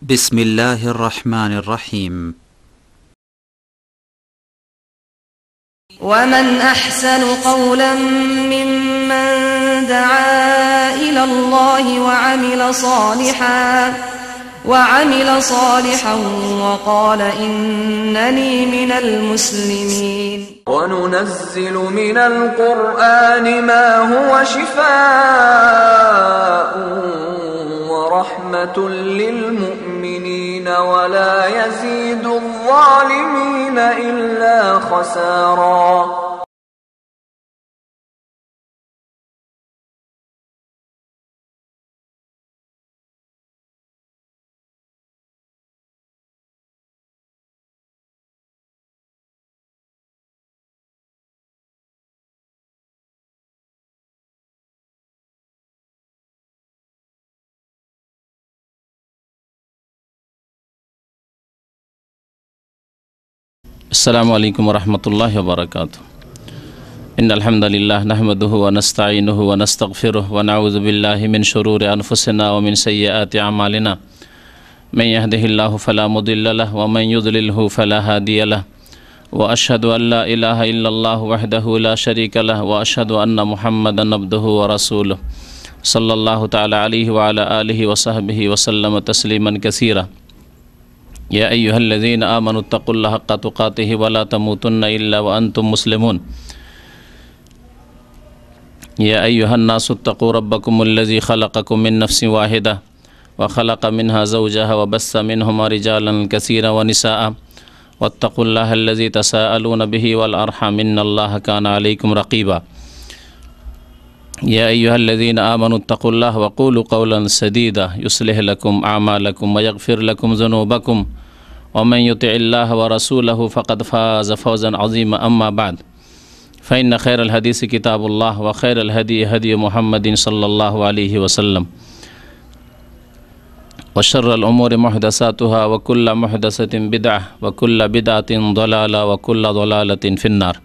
بسم الله الرحمن الرحيم. ومن أحسن قولا ممن دعا إلى الله وعمل صالحا وقال إنني من المسلمين. وننزل من القرآن ما هو شفاء ورحمة للمؤمنين ولا يزيد الظالمين إلا خسارا. السلام عليكم ورحمة الله وبركاته. إن الحمد لله نحمده ونستعينه ونستغفره ونعوذ بالله من شرور أنفسنا ومن سيئات أعمالنا من يهده الله فلا مضل له ومن يضلله فلا هادي له وأشهد أن لا إله إلا الله وحده لا شريك له وأشهد أن محمدا عبده ورسوله صلى الله تعالى عليه وعلى آله وصحبه وسلم تسليما كثيرا. يا أيها الذين آمنوا اتقوا الله حق تقاته ولا تموتن إلا وأنتم مسلمون. يا أيها الناس اتقوا ربكم الذي خلقكم من نفس واحدة وخلق منها زوجها وبث منهما رجالا كثيرا ونساء واتقوا الله الذي تساءلون به والأرحام إن الله كان عليكم رقيبا. يا أيها الذين آمنوا اتقوا الله وقولوا قولا سديدا يصلح لكم أعمالكم ويغفر لكم ذنوبكم ومن يطع الله ورسوله فقد فاز فوزا عظيما. أما بعد فإن خير الحديث كتاب الله وخير الهدي هدي محمد صلى الله عليه وسلم وشر الأمور محدثاتها وكل محدثة بدعة وكل بدعة ضلالة وكل ضلالة في النار.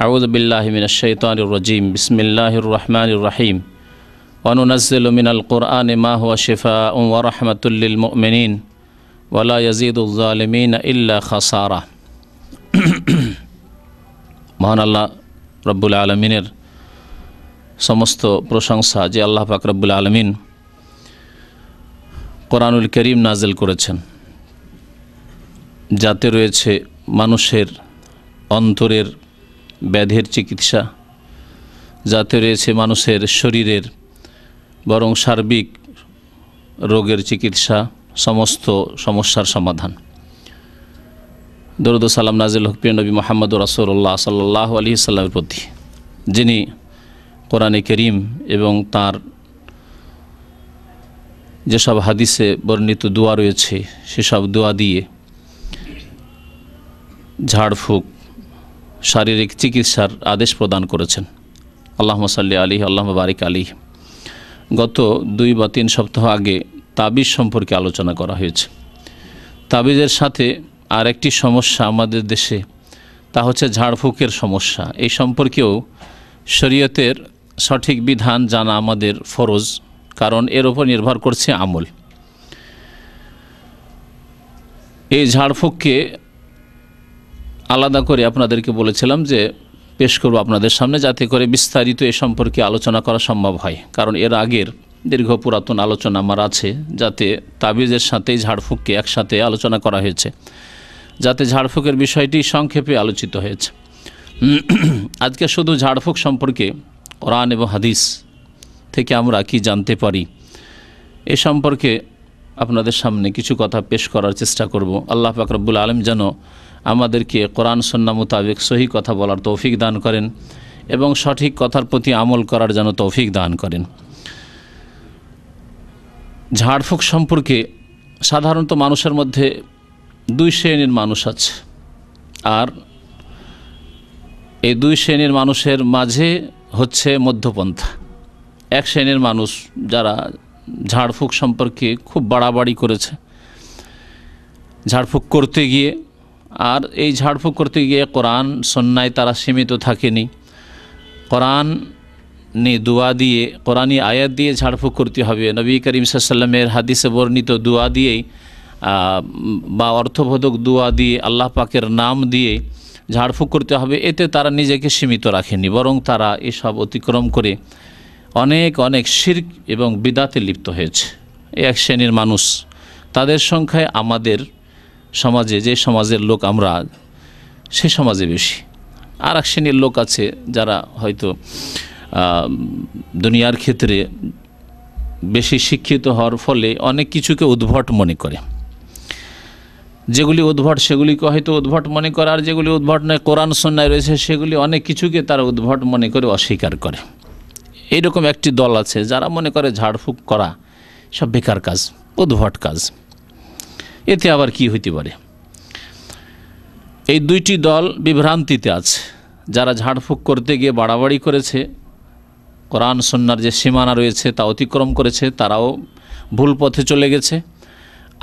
أعوذ بالله من الشيطان الرجيم. بسم الله الرحمن الرحيم. وننزل من القرآن ما هو شفاء ورحمة للمؤمنين ولا يزيد الظالمين إلا خسارة. মহান আল্লাহ রব্বুল আলমিনের সমস্ত প্রশংসা যে আল্লাহ পাক রব্বুল আলমিন কোরআনুল করিম নাজিল করেছেন, যাতে রয়েছে মানুষের অন্তরের ব্যাধির চিকিৎসা, যাতে রয়েছে মানুষের শরীরের বরং সার্বিক রোগের চিকিৎসা, সমস্ত সমস্যার সমাধান। দরুদ ও সালাম নাজিল হোক প্রিয় নবী মুহাম্মদুর রাসূলুল্লাহ সাল্লাল্লাহু আলাইহি সাল্লামের প্রতি, যিনি কোরআনে করিম এবং তার যেসব হাদিসে বর্ণিত দোয়া রয়েছে সেসব দোয়া দিয়ে ঝাড়ফুঁক, শারীরিক চিকিৎসার আদেশ প্রদান করেছেন। আল্লাহুম্মা সাল্লি আলাইহি আল্লাহুম্মা বারিক আলাইহি। গত 2 বা 3 সপ্তাহ আগে তাবিজ সম্পর্কে আলোচনা করা হয়েছে। তাবিজের সাথে আর একটি সমস্যা আমাদের দেশে, তা হচ্ছে ঝাড়ফুঁকের সমস্যা। এই সম্পর্কেও শরীয়তের সঠিক বিধান জানা আমাদের ফরজ, কারণ এর উপর নির্ভর করছে আমল। এই ঝাড়ফুঁককে আলাদা করে আপনাদেরকে বলেছিলাম যে পেশ করব আপনাদের সামনে, যাতে করে বিস্তারিত এ সম্পর্কে আলোচনা করা সম্ভব হয়। কারণ এর আগের দীর্ঘ পুরাতন আলোচনা আমার আছে, যাতে তাবিজের সাথেই ঝাড়ফুঁককে একসাথে আলোচনা করা হয়েছে, যাতে ঝাড়ফুঁকের বিষয়টি সংক্ষেপে আলোচিত হয়েছে। আজকে শুধু ঝাড়ফুঁক সম্পর্কে কোরআন এবং হাদিস থেকে আমরা কি জানতে পারি এ সম্পর্কে আপনাদের সামনে কিছু কথা পেশ করার চেষ্টা করব। আল্লাহ পাক রব্বুল আলামিন যেন আমাদেরকে কোরআন সুন্নাহ মোতাবেক সহি কথা বলার তৌফিক দান করেন এবং সঠিক কথার প্রতি আমল করার যেন তৌফিক দান করেন। ঝাড়ফুঁক সম্পর্কে সাধারণত মানুষের মধ্যে 2 শ্রেণীর মানুষ আছে, আর এই 2 শ্রেণীর মানুষের মাঝে হচ্ছে মধ্যপন্থা। এক শ্রেণীর মানুষ যারা ঝাড়ফুঁক সম্পর্কে খুব বাড়াবাড়ি করেছে ঝাড়ফুঁক করতে গিয়ে, আর এই ঝাড়ফুঁক করতে গিয়ে কোরআন সুন্নাহয় তারা সীমিত থাকেনি। কোরআন দোয়া দিয়ে, কোরআনি আয়াত দিয়ে ঝাড়ফুঁক করতে হবে। নবী করিম সাল্লাল্লাহু আলাইহি ওয়াসাল্লামের হাদিসে বর্ণিত দোয়া দিয়েই বা অর্থবোধক দোয়া দিয়ে, আল্লাহ পাকের নাম দিয়ে ঝাড়ফুঁক করতে হবে। এতে তারা নিজেকে সীমিত রাখেনি, বরং তারা এসব অতিক্রম করে অনেক অনেক শিরক এবং বিদাতে লিপ্ত হয়েছে। এক শ্রেণীর মানুষ, তাদের সংখ্যায় আমাদের সমাজে, যে সমাজের লোক আমরা, সে সমাজে বেশি। আর এক শ্রেণীর লোক আছে যারা হয়তো দুনিয়ার ক্ষেত্রে বেশি শিক্ষিত হওয়ার ফলে অনেক কিছুকে উদ্ভট মনে করে। যেগুলি উদ্ভট সেগুলিকে হয়তো উদ্ভট মনে করে, আর যেগুলি উদ্ভট নয়, কোরআন সুন্নায় রয়েছে, সেগুলি অনেক কিছুকে তারা উদ্ভট মনে করে অস্বীকার করে। এইরকম একটি দল আছে যারা মনে করে ঝাড়ফুঁক করা সব বেকার কাজ, উদ্ভট কাজ। এতে আবার কি হইতে পারে? এই দুইটি দল বিভ্রান্তিতে আছে। যারা ঝাড়ফুঁক করতে গিয়ে বাড়াবাড়ি করেছে, কোরআন সুন্নাহর যে সীমানা রয়েছে তা অতিক্রম করেছে, তারাও ভুল পথে চলে গেছে।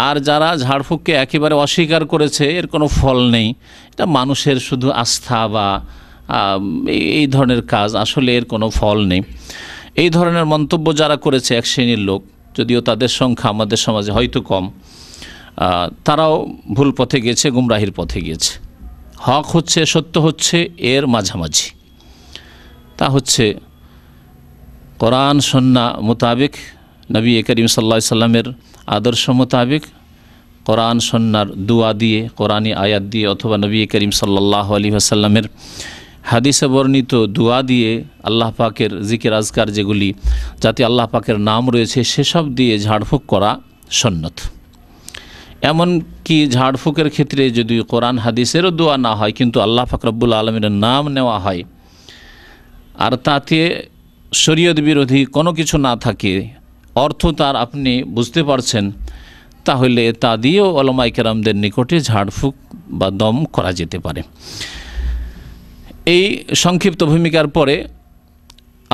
আর যারা ঝাড়ফুঁককে একেবারে অস্বীকার করেছে, এর কোনো ফল নেই, এটা মানুষের শুধু আস্থা বা এই ধরনের কাজ, আসলে এর কোনো ফল নেই, এই ধরনের মন্তব্য যারা করেছে এক শ্রেণীর লোক, যদিও তাদের সংখ্যা আমাদের সমাজে হয়তো কম, তারাও ভুল পথে গিয়েছে, গুমরাহির পথে গিয়েছে। হক হচ্ছে, সত্য হচ্ছে এর মাঝামাঝি, তা হচ্ছে কোরআন সুন্নাহ মোতাবেক, নবী করিম সাল্লাল্লাহু আলাইহি সাল্লামের আদর্শ মোতাবেক, কোরআন সুন্নাহর দোয়া দিয়ে, কোরআনি আয়াত দিয়ে, অথবা নবী করিম সাল্লাল্লাহু আলাইহি ওয়াসাল্লামের হাদিসে বর্ণিত দোয়া দিয়ে, আল্লাহ পাকের জিকির আজকার যেগুলি, যাতে আল্লাহ পাকের নাম রয়েছে, সেসব দিয়ে ঝাড়ফুঁক করা সুন্নত। এমন কি ঝাড়ফুঁকের ক্ষেত্রে যদি কোরআন হাদিসেরও দোয়া না হয়, কিন্তু আল্লাহ পাক রব্বুল আলামিনের নাম নেওয়া হয়, আর তাতে শরীয়ত বিরোধী কোনো কিছু না থাকে, অর্থ তার আপনি বুঝতে পারছেন, তাহলে তা দিয়েও উলামায়ে কেরামদের নিকটে ঝাড়ফুঁক বা দম করা যেতে পারে। এই সংক্ষিপ্ত ভূমিকার পরে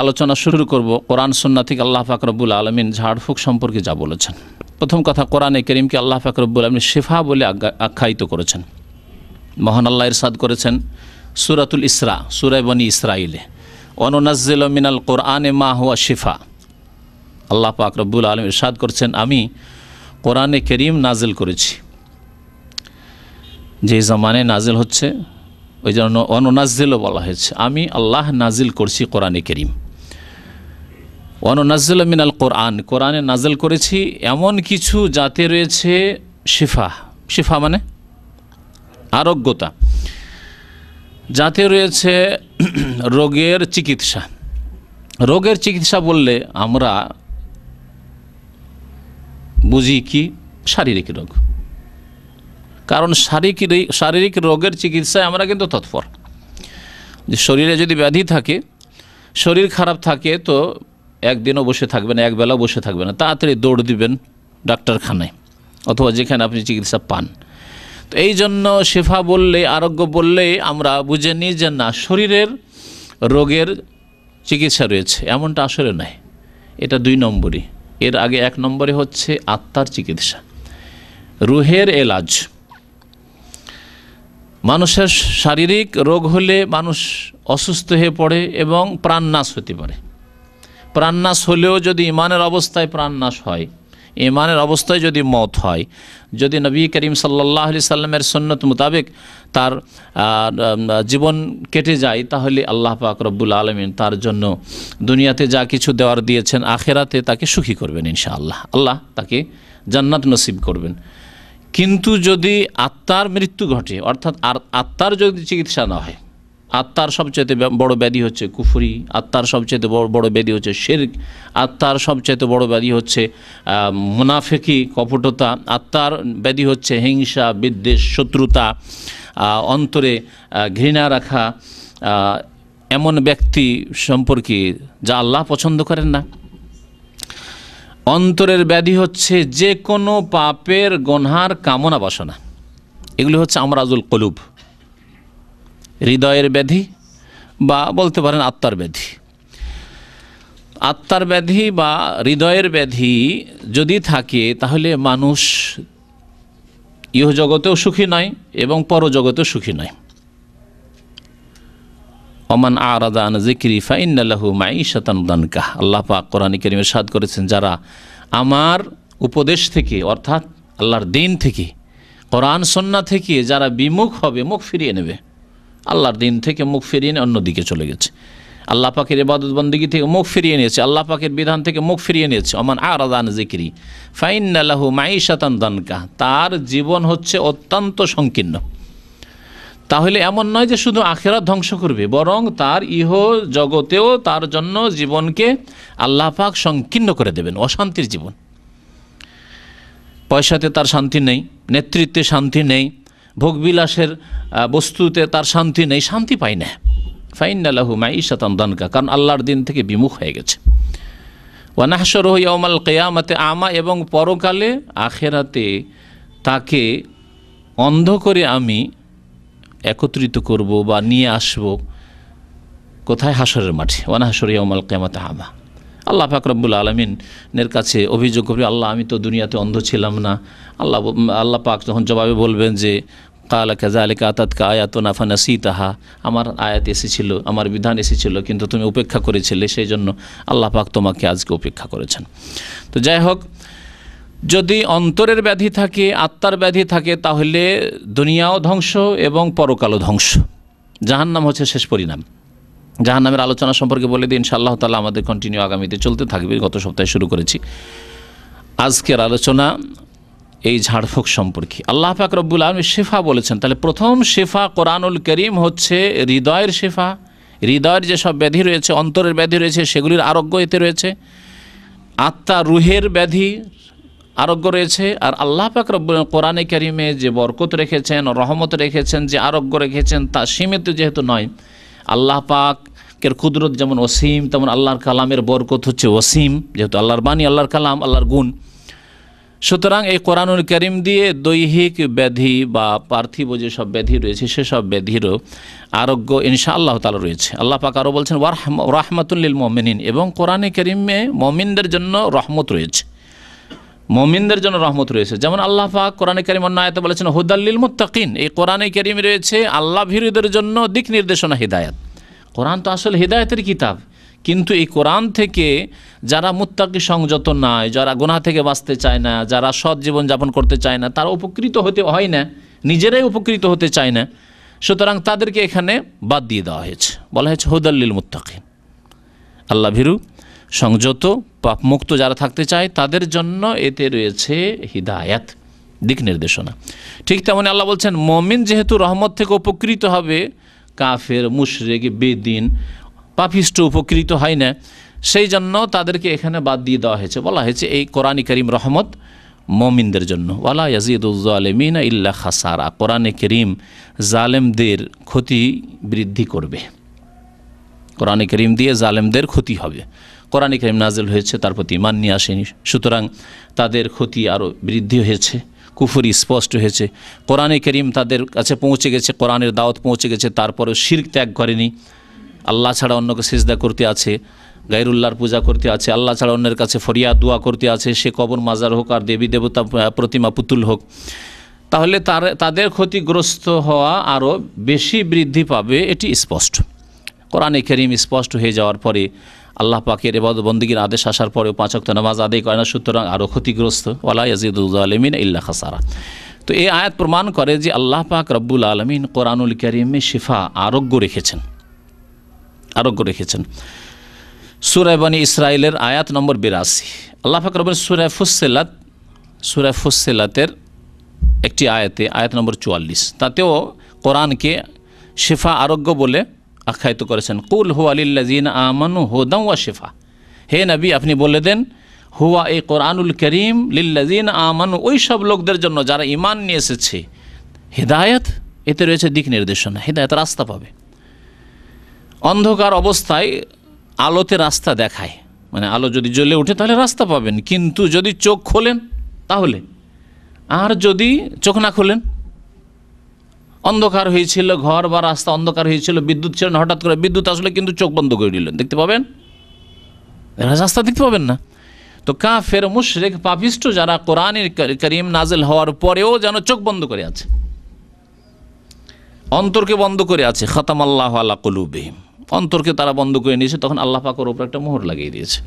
আলোচনা শুরু করব কোরআন সুন্নাহ থেকে আল্লাহ পাক রব্বুল আলামিন ঝাড়ফুঁক সম্পর্কে যা বলেছেন। প্রথম কথা, কোরআনে কারীমকে আল্লাহ পাক রব্বুল আলামিন শিফা বলে আখ্যায়িত করেছেন। মহান আল্লাহ ইরশাদ করেছেন সূরাতুল ইসরা, সূরা বনী ইসরাঈলে, ওয়ানুনাজ্জিলু মিনাল কোরআনে মা হুয়া শিফা। আল্লাহ পাক রব্বুল আলামিন ইরশাদ করেছেন, আমি কোরআনে কারীম নাজিল করেছি। যে জামানে নাজিল হচ্ছে, ওই জন্য অনুনাজ্জিলও বলা হয়েছে। আমি আল্লাহ নাজিল করছি কোরআনে কারীম। অনুনাজ্জিলু মিনাল কোরআন, কোরআনে নাজিল করেছি এমন কিছু যাতে রয়েছে শিফা। শিফা মানে আরোগ্যতা, যাতে রয়েছে রোগের চিকিৎসা। রোগের চিকিৎসা বললে আমরা বুঝি কি? শারীরিক রোগ। কারণ শারীরিক রোগের চিকিৎসায় আমরা কিন্তু তৎপর। যে শরীরে যদি ব্যাধি থাকে, শরীর খারাপ থাকে, তো একদিনও বসে থাকবেন, একবেলাও বসে থাকবেন না, তাড়াতাড়ি দৌড় দিবেন ডাক্তারখানায় অথবা যেখানে আপনি চিকিৎসা পান। তো এই জন্য শিফা বললে, আরোগ্য বললে আমরা বুঝে নিই যে না, শরীরের রোগের চিকিৎসা রয়েছে, এমনটা আসলে নয়। এটা 2 নম্বরই। এর আগে 1 নম্বরে হচ্ছে আত্মার চিকিৎসা, রুহের এলাজ। মানুষের শারীরিক রোগ হলে মানুষ অসুস্থ হয়ে পড়ে এবং প্রাণনাশ হতে পারে। প্রাণনাশ হলেও যদি ইমানের অবস্থায় প্রাণনাশ হয়, ইমানের অবস্থায় যদি মত হয়, যদি নবী করিম সাল্লাল্লাহু আলাইহি সাল্লামের সুন্নত মোতাবেক তার জীবন কেটে যায়, তাহলে আল্লাহ পাক রব্বুল আলামিন তার জন্য দুনিয়াতে যা কিছু দেওয়ার দিয়েছেন, আখেরাতে তাকে সুখী করবেন ইনশাআল্লাহ। আল্লাহ তাকে জান্নাত নসিব করবেন। কিন্তু যদি আত্মার মৃত্যু ঘটে, অর্থাৎ আত্মার যদি চিকিৎসা না হয়, আত্মার সবচেয়ে বড় ব্যাধি হচ্ছে কুফরি, আত্মার সবচেয়ে বড় ব্যাধি হচ্ছে শিরক, আত্মার সবচেয়ে বড় ব্যাধি হচ্ছে মুনাফিকি, কপটতা, আত্মার ব্যাধি হচ্ছে হিংসা, বিদ্বেষ, শত্রুতা, অন্তরে ঘৃণা রাখা, এমন ব্যক্তি সম্পর্কে যা আল্লাহ পছন্দ করেন না। অন্তরের ব্যাধি হচ্ছে যে কোনো পাপের গুনার কামনা বাসনা, এগুলি হচ্ছে আমরাজুল কলুব, হৃদয়ের ব্যাধি বা বলতে পারেন আত্মার ব্যাধি। আত্মার ব্যাধি বা হৃদয়ের ব্যাধি যদি থাকে, তাহলে মানুষ ইহজগতেও সুখী নয় এবং পরজগতেও সুখী নয়। ওমান আরাদা আন যিকরি ফাইন্না লাহু মাঈশাতান দানকা। আল্লাহ পাক কোরআনে কারীমে ইরশাদ করেছেন, যারা আমার উপদেশ থেকে অর্থাৎ আল্লাহর দিন থেকে, কোরআন সুন্নাহ থেকে যারা বিমুখ হবে, মুখ ফিরিয়ে নেবে, আল্লাহর দিন থেকে মুখ ফিরিয়ে নিয়ে অন্যদিকে চলে গেছে, আল্লাহ পাকের ইবাদত বন্দেগী থেকে মুখ ফিরিয়ে নিয়েছে, আল্লাহ পাকের বিধান থেকে মুখ ফিরিয়ে নিয়েছে, ওমান আরাদা আন যিকরি ফাইন্না লাহু মাঈশাতান দানকা, তার জীবন হচ্ছে অত্যন্ত সংকীর্ণ। তাহলে এমন নয় যে শুধু আখিরাত ধ্বংস করবে, বরং তার ইহ জগতেও তার জন্য জীবনকে আল্লাহ পাক সংকীর্ণ করে দেবেন, অশান্তির জীবন। পয়সাতে তার শান্তি নেই, নেতৃত্বে শান্তি নেই, ভোগবিলাসের বস্তুতে তার শান্তি নেই, শান্তি পায় না। ফাইন্না লাহু মাঈশাতান দানকা, কারণ আল্লাহর দিন থেকে বিমুখ হয়ে গেছে। ওয়া নাহশুরুহু ইয়াওমাল কিয়ামাতি আমা, এবং পরকালে আখিরাতে তাকে অন্ধ করে আমি একত্রিত করব বা নিয়ে আসব, কোথায়? হাসরের মাঠে। ওয়া নাহশুরু ইয়াওমাল কিয়ামাতি আমা। আল্লাহ পাক রব্বুল আলামিনের কাছে অভিযোগ করবে, আল্লাহ আমি তো দুনিয়াতে অন্ধ ছিলাম না। আল্লাহ পাক তখন জবাবে বলবেন যে কালা কাযালিকা আতাতকা আয়াতুনা ফানাসিতাহা, আমার আয়াত এসেছিল, আমার বিধান এসেছিল, কিন্তু তুমি উপেক্ষা করেছিলে, সেই জন্য আল্লাহ পাক তোমাকে আজকে উপেক্ষা করেছেন। তো যাই হোক, যদি অন্তরের ব্যাধি থাকে, আত্মার ব্যাধি থাকে, তাহলে দুনিয়াও ধ্বংস এবং পরকালও ধ্বংস। জাহান্নাম হচ্ছে শেষ পরিণাম। জাহান্নামের আলোচনা সম্পর্কে বলে দিই ইনশাআল্লাহ তাআলা, আমাদের কন্টিনিউ আগামীতে চলতে থাকবে। গত সপ্তাহে শুরু করেছি। আজকের আলোচনা এই ঝাড়ফুঁক সম্পর্কে। আল্লাহ পাক রব্বুল আলামিন শিফা বলেছেন, তাহলে প্রথম শিফা কোরআনুল কারীম হচ্ছে হৃদয়ের শিফা। হৃদয়ের যেসব ব্যাধি রয়েছে, অন্তরের ব্যাধি রয়েছে, সেগুলির আরোগ্য এতে রয়েছে। আত্মা রুহের ব্যাধি আরোগ্য রয়েছে। আর আল্লাহ পাক রব্বুল কোরআনে কারীমে যে বরকত রেখেছেন, রহমত রেখেছেন, যে আরোগ্য রেখেছেন, তা সীমিত যেহেতু নয়। আল্লাহ পাকের কুদরত যেমন অসীম, তেমন আল্লাহর কালামের বরকত হচ্ছে অসীম, যেহেতু আল্লাহর বাণী, আল্লাহর কালাম, আল্লাহর গুণ। সুতরাং এই কোরআনুল কারীম দিয়ে দৈহিক ব্যাধি বা পার্থিব যেসব ব্যাধি রয়েছে, সেসব ব্যাধিরও আরোগ্য ইনশাআল্লাহ তাআলা রয়েছে। আল্লাহ পাক আরও বলছেন রাহমাতুল লিল মুমিনিন, এবং কোরআনে কারীমে মুমিনদের জন্য রহমত রয়েছে, মুমিনদের জন্য রহমত রয়েছে। যেমন আল্লাহ পাক কোরআনে কারীম অন্য আয়াতে বলেছেন হুদাল লিল মুত্তাকিন, এই কোরআনে কারীমে রয়েছে আল্লাহ ভীরুদের জন্য দিক নির্দেশনা, হিদায়াত। কোরআন তো আসলে হিদায়াতের কিতাব, কিন্তু এই কোরআন থেকে যারা মুত্তাকি সংযত নয়, যারা গুনাহ থেকে বাঁচতে চায় না, যারা সৎ জীবন যাপন করতে চায় না, তারা উপকৃত হতে হয় না, নিজেরাই উপকৃত হতে চায় না। সুতরাং তাদেরকে এখানে বাদ দিয়ে দেওয়া হয়েছে, বলা হয়েছে হুদাল লিল মুত্তাকিন। আল্লাহ ভীরু সংযত পাপমুক্ত যারা থাকতে চায় তাদের জন্য এতে রয়েছে হিদায়াত, দিক নির্দেশনা। ঠিক তেমনি আল্লাহ বলছেন মুমিন যেহেতু রহমত থেকে উপকৃত হবে, কাফের, মুশরিক, বেদিন, পাপিষ্ট উপকৃত হয় না, সেই জন্য তাদেরকে এখানে বাদ দিয়ে দেওয়া হয়েছে। বলা হয়েছে এই কোরআনে কারীম রহমত মুমিনদের জন্য। ওয়ালা ইয়াজিদুজ জালিমিনা ইল্লা খাসারা, কোরআনে কারীম জালেমদের ক্ষতি বৃদ্ধি করবে। কোরআনে কারীম দিয়ে জালেমদের ক্ষতি হবে। কোরআনে কারীম নাজিল হয়েছে, তার প্রতি ঈমান নিয়ে আসেনি, সুতরাং তাদের ক্ষতি আরও বৃদ্ধি হয়েছে, কুফরি স্পষ্ট হয়েছে। কোরআনে কারীম তাদের কাছে পৌঁছে গেছে, কোরআনের দাওয়াত পৌঁছে গেছে, তারপরেও শিরক ত্যাগ করেনি। আল্লাহ ছাড়া অন্যকে সিজদা করতে আছে, গায়রুল্লাহর পূজা করতে আছে, আল্লাহ ছাড়া অন্যের কাছে ফরিয়াদ দোয়া করতে আছে, সে কবর মাজার হোক আর দেবী দেবতা প্রতিমা পুতুল হোক, তাহলে তাদের ক্ষতিগ্রস্ত হওয়া আরও বেশি বৃদ্ধি পাবে, এটি স্পষ্ট। কোরআনে কারীম স্পষ্ট হয়ে যাওয়ার পরে আল্লাহ পাকের ইবাদত বন্দেগীর আদেশ আসার পরেও 5 ওয়াক্ত নামাজ আদায় করে না, সুতরাং আরও ক্ষতিগ্রস্ত। ওয়ালা ইয়াজিদুজ জালিমিনা ইল্লা খাসারা। তো এই আয়াত প্রমাণ করে যে আল্লাহ পাক রব্বুল আলামিন কোরআনুল কারীমে শিফা, আরোগ্য রেখেছেন, আরোগ্য রেখেছেন। সূরা বনী ইসরাইলের আয়াত নম্বর 82, আল্লাহ পাক রব্বুল সূরা ফুসসিলাতের একটি আয়াতে, আয়াত নম্বর 44, তাতেও কোরআনকে শিফা, আরোগ্য বলে আখ্যায়িত করেছেন। কুল হুয়া লিল্লাযিনা আমানু হুদান ওয়া শিফা, হে নবী আপনি বলে দেন, হুয়া এই কোরআনুল কারীম লিল্লাযিনা আমানু, ওই সব লোকদের জন্য যারা ঈমান নিয়ে এসেছে, হিদায়াত, এতে রয়েছে দিক নির্দেশনা, হিদায়াত, রাস্তা পাবে। অন্ধকার অবস্থায় আলোতে রাস্তা দেখায়, মানে আলো যদি জ্বলে ওঠে তাহলে রাস্তা পাবেন, কিন্তু যদি চোখ খোলেন তাহলে, আর যদি চোখ না খোলেন, অন্ধকার হয়েছিল, ঘর বা রাস্তা অন্ধকার হয়েছিল, বিদ্যুৎ ছিল না, হঠাৎ করে বিদ্যুৎ আসলে কিন্তু চোখ বন্ধ করে দিলেন, দেখতে পাবেন? রাস্তা দেখতে পাবেন না। তো কাফের, মুশরিক, পাপিষ্ট যারা কোরআনের কারীম নাজিল হওয়ার পরেও যেন চোখ বন্ধ করে আছে, অন্তরকে বন্ধ করে আছে। খাতামাল্লাহু আলা কুলুবিহিম, অন্তরকে তারা বন্ধ করে নিয়েছে, তখন আল্লাহ পাকের ওপর একটা মোহর লাগিয়ে দিয়েছে।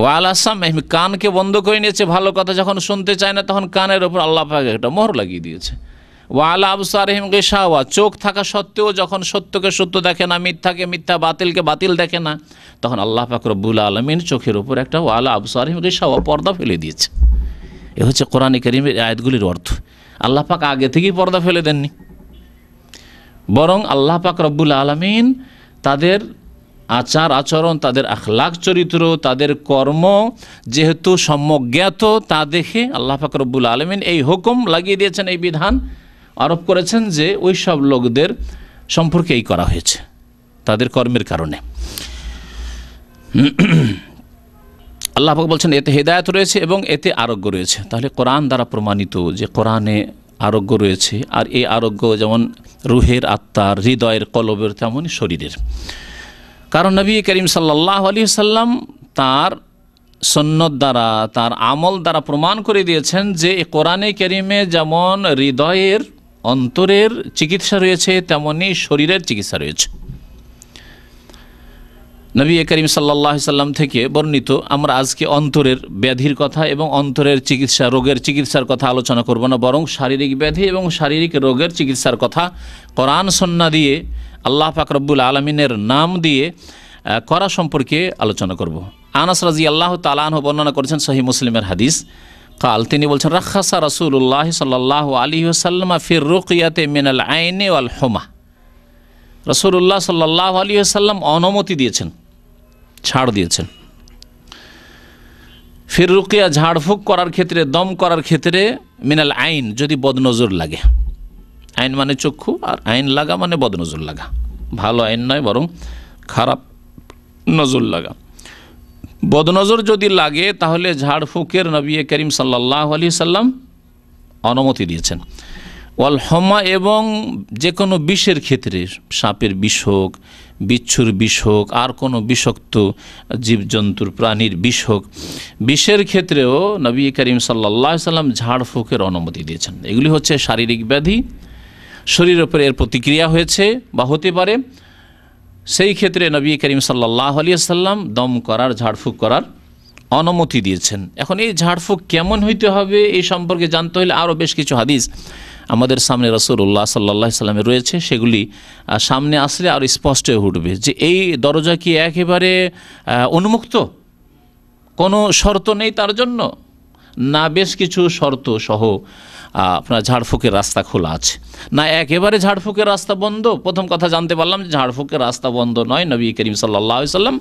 ওয়াল আসাম, কানকে বন্ধ করে নিয়েছে, ভালো কথা যখন শুনতে চায় না তখন কানের ওপর আল্লাহ পাক একটা মোহর লাগিয়ে দিয়েছে। ওয়ালা আবসারিহিম গিশাওয়া, চোখ থাকা সত্ত্বেও যখন সত্যকে সত্য দেখে না, মিথ্যাকে মিথ্যা, বাতিলকে বাতিল দেখে না, তখন আল্লাহ পাক রব্বুল আলামিন চোখের উপর একটা ওয়ালা আবসারিহিম গিশাওয়া পর্দা ফেলে দিয়েছে। এ হচ্ছে কোরআনে কারীমের আয়াতগুলির অর্থ। আল্লাহ পাক আগে থেকেই পর্দা ফেলে দেননি, বরং আল্লাহ পাক রব্বুল আলামিন তাদের আচার আচরণ, তাদের আখলাক চরিত্র, তাদের কর্ম যেহেতু সম্যজ্ঞাত, তা দেখে আল্লাহ পাক রব্বুল আলামিন এই হুকুম লাগিয়ে দিয়েছেন, এই বিধান আরোপ করেছেন যে ওই সব লোকদের সম্পর্কে এই করা হয়েছে তাদের কর্মের কারণে। আল্লাহ পাক বলছেন এতে হেদায়েত রয়েছে এবং এতে আরোগ্য রয়েছে। তাহলে কোরআন দ্বারা প্রমাণিত যে কোরআনে আরোগ্য রয়েছে, আর এই আরোগ্য যেমন রুহের, আত্মার, হৃদয়ের, কলবের, তেমনই শরীরের। কারণ নবী করিম সাল্লাল্লাহু আলাইহি ওয়াসাল্লাম তার সুন্নত দ্বারা, তার আমল দ্বারা প্রমাণ করে দিয়েছেন যে কোরআনে কারিমে যেমন হৃদয়ের, অন্তরের চিকিৎসা রয়েছে, তেমনি শরীরের চিকিৎসা রয়েছে। নবী করিম সাল্লাল্লাহু আলাইহি ওয়াসাল্লাম থেকে বর্ণিত, আমরা আজকে অন্তরের ব্যাধির কথা এবং অন্তরের চিকিৎসা, রোগের চিকিৎসার কথা আলোচনা করব না, বরং শারীরিক ব্যাধি এবং শারীরিক রোগের চিকিৎসার কথা কোরআন সুন্নাহ দিয়ে, আল্লাহ পাক রব্বুল আলামিনের নাম দিয়ে করা সম্পর্কে আলোচনা করব। আনাস রাদিয়াল্লাহু তাআলা আনহু বর্ণনা করেছেন সহিহ মুসলিমের হাদিস, কাল তিনি বলছেন রাখাসা রাসূলুল্লাহ সাল্লাল্লাহু আলাইহি ওয়াসাল্লাম ফির রুকিয়াতি মিনাল আইনি ওয়াল হুমা। রাসূলুল্লাহ সাল্লাল্লাহু আলাইহি ওয়াসাল্লাম অনুমতি দিয়েছেন, ছাড় দিয়েছেন ফির রুকিয়া, ঝাড়ফুঁক করার ক্ষেত্রে, দম করার ক্ষেত্রে, মিনাল আইন, যদি বদনজর লাগে। আইন মানে চক্ষু, আর আইন লাগা মানে বদনজর লাগা, ভালো আইন নয় বরং খারাপ নজর লাগা। বদনজর যদি লাগে তাহলে ঝাড়ফুঁকের নবী করিম সাল্লাল্লাহু আলাইহি সাল্লাম অনুমতি দিয়েছেন। ওয়াল হমা, এবং যে কোনো বিষের ক্ষেত্রে, সাপের বিষ হোক, বিচ্ছুর বিষ হোক, আর কোনো বিষাক্ত জীবজন্তুর, প্রাণীর বিষ হোক, বিষের ক্ষেত্রেও নবী করিম সাল্লাল্লাহু আলাইহি সাল্লাম ঝাড়ফুঁকের অনুমতি দিয়েছেন। এগুলি হচ্ছে শারীরিক ব্যাধি, শরীরের উপরে এর প্রতিক্রিয়া হয়েছে বা হতে পারে, সেই ক্ষেত্রে নবী করিম সাল্লাল্লাহু আলাইহি সাল্লাম দম করার, ঝাড়ফুঁক করার অনুমতি দিয়েছেন। এখন এই ঝাড়ফুঁক কেমন হইতে হবে এই সম্পর্কে জানতে হলে আরও বেশ কিছু হাদিস আমাদের সামনে রাসূলুল্লাহ সাল্লাল্লাহু আলাইহি সাল্লামের রয়েছে, সেগুলি সামনে আসলে আর স্পষ্ট হয়ে উঠবে যে এই দরজা কি একেবারে উন্মুক্ত, কোনো শর্ত নেই তার জন্য, না বেশ কিছু শর্ত সহ আপনার ঝাড়ফুঁকের রাস্তা খোলা আছে, না একেবারে ঝাড়ফুঁকের রাস্তা বন্ধ। প্রথম কথা জানতে পারলাম যে ঝাড়ফুঁকের রাস্তা বন্ধ নয়, নবী করিম সাল্লাল্লাহু আলাইহি সাল্লাম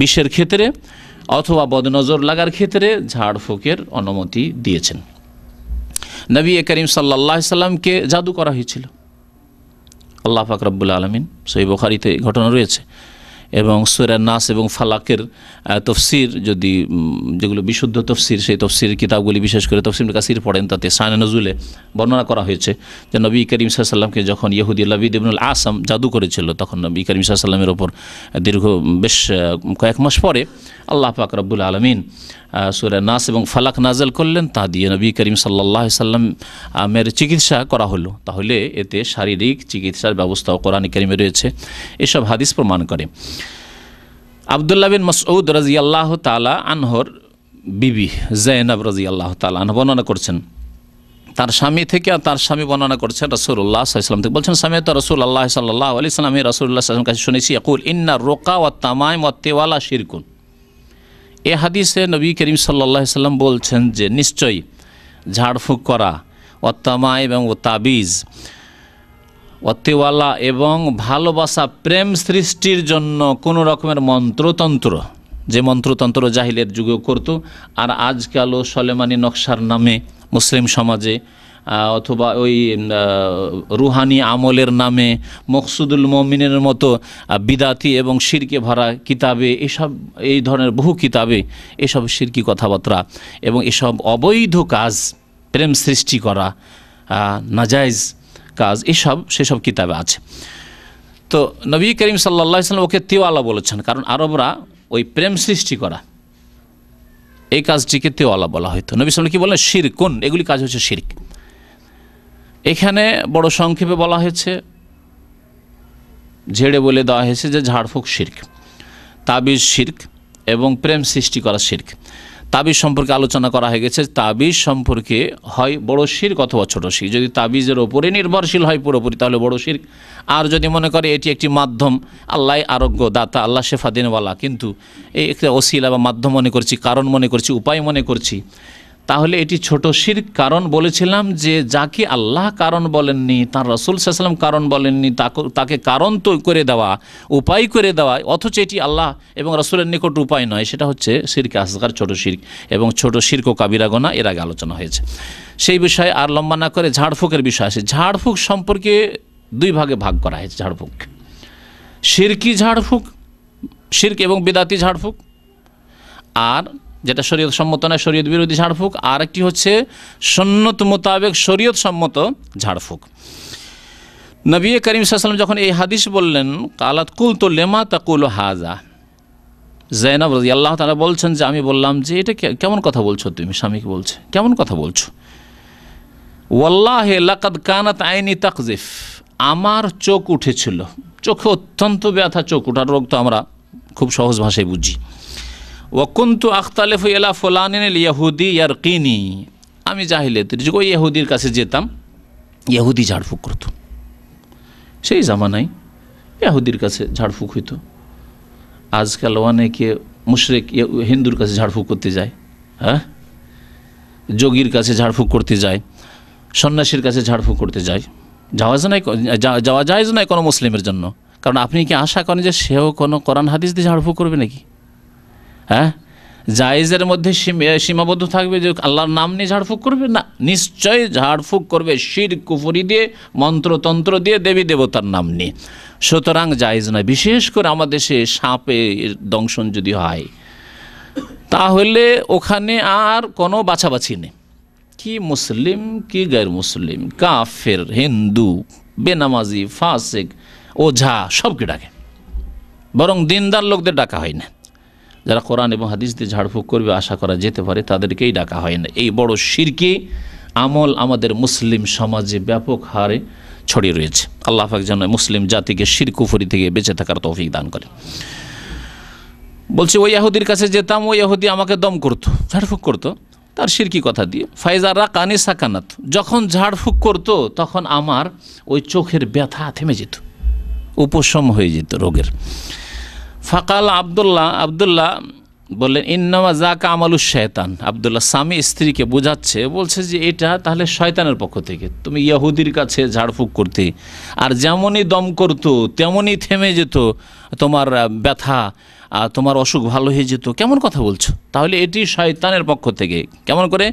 বিষের ক্ষেত্রে অথবা বদনজর লাগার ক্ষেত্রে ঝাড়ফুঁকের অনুমতি দিয়েছেন। নবী করিম সাল্লাল্লাহু আলাইহি সাল্লামকে জাদু করা হয়েছিল, আল্লাহ পাক রব্বুল আলামিন, সহিহ বুখারীতে ঘটনা রয়েছে। এবং সূরা নাস এবং ফালাকের তফসির, যদি যেগুলো বিশুদ্ধ তফসির, সেই তফসিরের কিতাবগুলি বিশেষ করে তফসির কাসির পড়েন, তাতে শানে নজুলে বর্ণনা করা হয়েছে যে নবী করিম সাল্লাল্লাহু আলাইহি সাল্লামকে যখন ইহুদি লাবিদ ইবনুল আসাম জাদু করেছিল, তখন নবী করিম সাল্লাল্লাহু আলাইহি সাল্লামের ওপর দীর্ঘ বেশ কয়েক মাস পরে আল্লাহ পাক রব্বুল আলামিন সূরা নাস এবং ফালাক নাযিল করলেন, তা দিয়ে নবী করিম সাল্লাল্লাহু আলাইহি সাল্লামের চিকিৎসা করা হলো। তাহলে এতে শারীরিক চিকিৎসার ব্যবস্থাও কোরআন কারীমে রয়েছে, এসব হাদিস প্রমাণ করে। আব্দুল্লাহ বিন মাসউদ রাদিয়াল্লাহু তাআলা আনহুর বিবি যায়েনব রাদিয়াল্লাহু তাআলা আনহা বর্ণনা করছেন তার স্বামী থেকে, আর তার স্বামী বর্ণনা করছেন রাসূলুল্লাহ সাল্লাল্লাহু আলাইহি ওয়াসাল্লাম থেকে, বলছেন সামিআতু রাসূলুল্লাহ সাল্লাল্লাহু আলাইহি ওয়াসাল্লাম, রাসূলুল্লাহ সাল্লাল্লাহু আলাইহি ওয়াসাল্লাম কাছে শুনেছি, ইয়াকুল ইন্নার রুকা ওয়াত তামাইম ওয়াত তিওয়ালা শিরকুন। এই হাদিসে নবী করিম সাল্লাল্লাহু আলাইহি ওয়াসাল্লাম বলছেন যে নিশ্চয়ই ঝাড়ফুঁক করা, ওয়াত তামাইম এবং তাবিজ, ওয়াতিওয়ালা এবং ভালোবাসা, প্রেম সৃষ্টির জন্য কোনো রকমের মন্ত্রতন্ত্র, যে মন্ত্রতন্ত্র জাহিলের যুগেও করত, আর আজকালও সলেমানি নকশার নামে মুসলিম সমাজে অথবা ওই রুহানি আমলের নামে মকসুদুল মুমিনের মতো বিদাতি এবং শিরকে ভরা কিতাবে, এই ধরনের বহু কিতাবে এসব শিরকি কথাবার্তা এবং এসব অবৈধ কাজ, প্রেম সৃষ্টি করা, নাজায়েজ কাজ, সেসব কিতাবে আছে। তো নবী করিম সাল্লাল্লাহু আলাইহি ওয়াসাল্লাম ওকে তিওয়ালা বলেছেন, কারণ আরবরা ওই প্রেম সৃষ্টি করা এই কাজটিকে তিওয়ালা বলা হয়তো। নবী সাল্লাল্লাহু আলাইহি ওয়াসাল্লাম কি বলেন? শিরকুন, এগুলি কাজ হচ্ছে শিরক। এখানে বড় সংক্ষেপে বলা হয়েছে ঝেড়ে বলে দেওয়া হয়েছে যে ঝাড়ফুঁক শিরক, তাবিজ শিরক এবং প্রেম সৃষ্টি করা শিরক। তাবিজ সম্পর্কে আলোচনা করা হয়ে গেছে, তাবিজ সম্পর্কে হয় বড় শিরক অথবা ছোট শিরক। যদি তাবিজের ওপরে নির্ভরশীল হয় পুরোপুরি তাহলে বড় শিরক, আর যদি মনে করে এটি একটি মাধ্যম, আল্লাহ আরোগ্য দাতা, আল্লাহ শেফা দিনওয়ালা, কিন্তু এই একটা ওসিলা বা মাধ্যম মনে করছি, কারণ মনে করছি, উপায় মনে করছি, তাহলে এটি ছোট শিরক। কারণ বলেছিলাম যে যাকে আল্লাহ কারণ বলেননি, তার রাসূল সাল্লাল্লাহু আলাইহি ওয়াসাল্লাম কারণ বলেননি, তাকে কারণ তো করে দেওয়া, উপায় করে দেওয়া, অথচ এটি আল্লাহ এবং রাসূলের নিকট উপায় নয়, সেটা হচ্ছে শিরক আসগার, ছোট শিরক। এবং ছোট শিরক ও কাবিরা গুনাহ এর আগে আলোচনা হয়েছে। সেই বিষয়ে আর লম্বা না করে ঝাড়ফুঁকের বিষয় আসে। ঝাড়ফুঁক সম্পর্কে দুই ভাগে ভাগ করা হয়েছে ঝাড়ফুঁক। শিরকি ঝাড়ফুঁক, শিরক এবং বিদাতি ঝাড়ফুঁক, আর যেটা শরীয়ত সম্মত নয়, শরীয়ত বিরোধী ঝাড়ফুঁক। আর একটি হচ্ছে সুন্নত মোতাবেক শরীয়ত সম্মত ঝাড়ফুঁক। নবী করিম সাল্লাল্লাহু আলাইহি ওয়াসাল্লাম যখন এই হাদিস বললেন, কালাত কুলতু লিমা তাকুলু হাযা, যায়েনব রাদিয়াল্লাহু তাআলা বলছেন যে আমি বললাম যে এটা কেমন কথা বলছো তুমি, স্বামীকে বলছে কেমন কথা বলছো। ওয়াল্লাহি লাকাদ কানাত আইনি তাকজিফ, আমার চোখ উঠেছিল, চোখে অত্যন্ত ব্যথা, চোখ ওঠার রোগ তো আমরা খুব সহজ ভাষায় বুঝি। ওয়াকুনতু আখতালিফু ইলা ফুলানিন ইয়াহুদি ইয়ারকিনি, আমি জাহিলিয়াতের যুগে ওই ইহুদির কাছে যেতাম, ইহুদি ঝাড়ফুঁক করতো। সেই জামানায় ইহুদির কাছে ঝাড়ফুঁক হইতো। আজকাল অনেকে মুশরিক হিন্দুর কাছে ঝাড়ফুঁক করতে যায়, হ্যাঁ, যোগীর কাছে ঝাড়ফুঁক করতে যায়, সন্ন্যাসীর কাছে ঝাড়ফুঁক করতে যায়। যাওয়া জায়েজ নয় কোনো মুসলিমের জন্য। কারণ আপনি কি আশা করেন যে সেও কোনো কোরআন হাদিস দিয়ে ঝাড়ফুঁক করবে নাকি? হ্যাঁ, জায়েজের মধ্যে সীমাবদ্ধ থাকবে যে আল্লাহর নাম নিয়ে ঝাড়ফুঁক করবে? না, নিশ্চয় ঝাড়ফুঁক করবে শিরক কুফরি দিয়ে, মন্ত্রতন্ত্র দিয়ে, দেবী দেবতার নাম নিয়ে। সুতরাং জায়েজ নয়। বিশেষ করে আমাদের দেশে সাপে দংশন যদি হয় তাহলে ওখানে আর কোনো বাছাবাছি নেই, কি মুসলিম কি গैर মুসলিম, কাফের, হিন্দু, বেনামাজি, ফাসিক, ওঝা সবকে ডাকে, বরং দিনদার লোকদের ডাকা হয় না। যারা কোরআন এবং হাদিস দিয়ে ঝাড়ফুঁক করবে আশা করা যেতে পারে তাদেরকেই ডাকা হয় না। এই বড় শিরকি আমল আমাদের মুসলিম সমাজে ব্যাপক হারে ছড়িয়ে রয়েছে। আল্লাহ পাক যেন মুসলিম জাতিকে শিরক কুফরি থেকে বেঁচে থাকার তৌফিক দান করে। বলছে ওই ইহুদির কাছে যেতাম, ওই ইহুদি আমাকে দম করতো, ঝাড়ফুঁক করতো তার শিরকি কথা দিয়ে। ফাইজারা কানি সাকানাত, যখন ঝাড়ফুঁক করতো তখন আমার ওই চোখের ব্যথা থেমে যেত, উপশম হয়ে যেত রোগের। ফাকাল আবদুল্লাহ বললেন ইন্নামা যাকা আমালুশ শয়তান। আবদুল্লাহ স্বামী স্ত্রীকে বোঝাচ্ছে, বলছে যে এটা তাহলে শয়তানের পক্ষ থেকে, তুমি ইহুদির কাছে ঝাড়ফুঁক করতে, আর যেমনই দম করতো তেমনই থেমে যেত তোমার ব্যথা, তোমার অসুখ ভালো হয়ে যেত, কেমন কথা বলছো? তাহলে এটি শয়তানের পক্ষ থেকে। কেমন করে?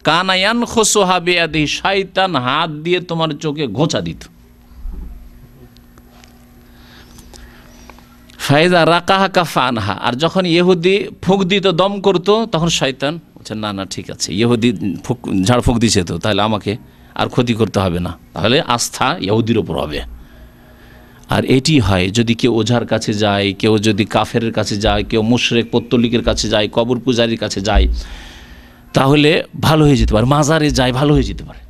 কানায়ান খোসোহা বিয়াদি, শয়তান হাত দিয়ে তোমার চোখে ঘোঁচা দিত। ফাইজা রাকাহা কাফানহা, আর যখন ইহুদি ফুঁক দিত, দম করতো, তখন শয়তান বলছে না না ঠিক আছে, ইহুদি ঝাড়ফুঁক দিছে তো, তাহলে আমাকে আর ক্ষতি করতে হবে না, তাহলে আস্থা ইহুদির ওপর হবে। আর এটি হয় যদি কেউ ওঝার কাছে যায়, কেউ যদি কাফেরের কাছে যায়, কেউ মুশরিক পত্তলিকের কাছে যায়, কবর পূজারীর কাছে যায়, তাহলে ভালো হয়ে যেতে পারে, মাজারে যায় ভালো হয়ে যেতে পারে।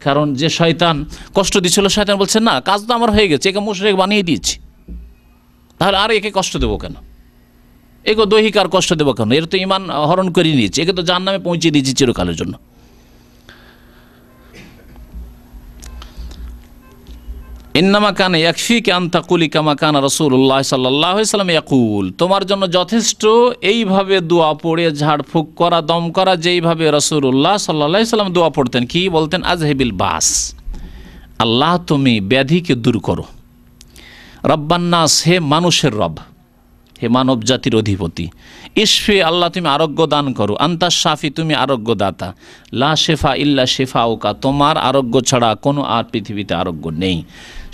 কারণ যে শয়তান কষ্ট দিচ্ছিল, শয়তান বলছে না কাজ তো আমার হয়ে গেছে, একে মুশরিক বানিয়ে দিয়েছি, তাহলে আর একে কষ্ট দেবো কেন, একে দৈহিক আর কষ্ট দেবো কেন, এর তো ইমান হরণ করে নিয়েছে, একে তো জাহান্নামে পৌঁছে দিয়েছি চিরকালের জন্য। ইন্নামা কানা ইয়াকফিকা আন তাকুলি কামা কানা রাসূলুল্লাহ সাল্লাল্লাহু আলাইহি ওয়াসাল্লাম ইয়াকুল, তোমার জন্য যথেষ্ট এইভাবে দোয়া পড়ে ঝাড়ফুঁক করা, দম করা, যেইভাবে রাসূলুল্লাহ সাল্লাল্লাহু আলাইহি ওয়াসাল্লাম দোয়া পড়তেন। কি বলতেন? আযহিবিল বাস, আল্লাহ তুমি ব্যাধিকে দূর করো। রব্বান্নাস, হে মানুষের রব, হে মানব জাতির অধিপতি। ইশফি, আল্লাহ তুমি আরোগ্য দান করো। আন্তাস শাফি, তুমি আরোগ্য দাতা। লা শেফা ইল্লা শেফাউকা, তোমার আরোগ্য ছাড়া কোনো আর পৃথিবীতে আরোগ্য নেই।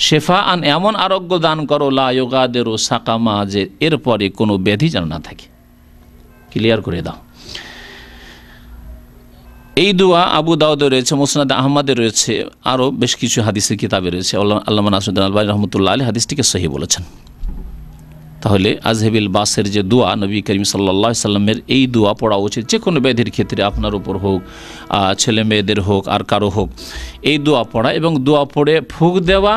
শেফা আন, এমন আরোগ্য দান করো, লা ইউগাদিরু সাকামা, যে এরপরে কোনো ব্যাধি যেন না থাকে। ক্লিয়ার করে দাও। এই দোয়া আবু দাউদে রয়েছে, মুসনাদ আহমদে রয়েছে, আরও বেশ কিছু হাদিসের কিতাবে রয়েছে। আল্লামা নাসিরুদ্দিন আলবানী রহমতুল্লাহ আলাইহি হাদিসটিকে সহিহ বলেছেন। তাহলে আযহিবিল বাসের যে দোয়া, নবী করিম সাল্লাল্লাহু আলাইহি সাল্লামের এই দোয়া পড়া উচিত যে কোনো ব্যাধির ক্ষেত্রে, আপনার উপর হোক, ছেলে মেয়েদের হোক, আর কারো হোক, এই দোয়া পড়া এবং দোয়া পড়ে ফুঁক দেওয়া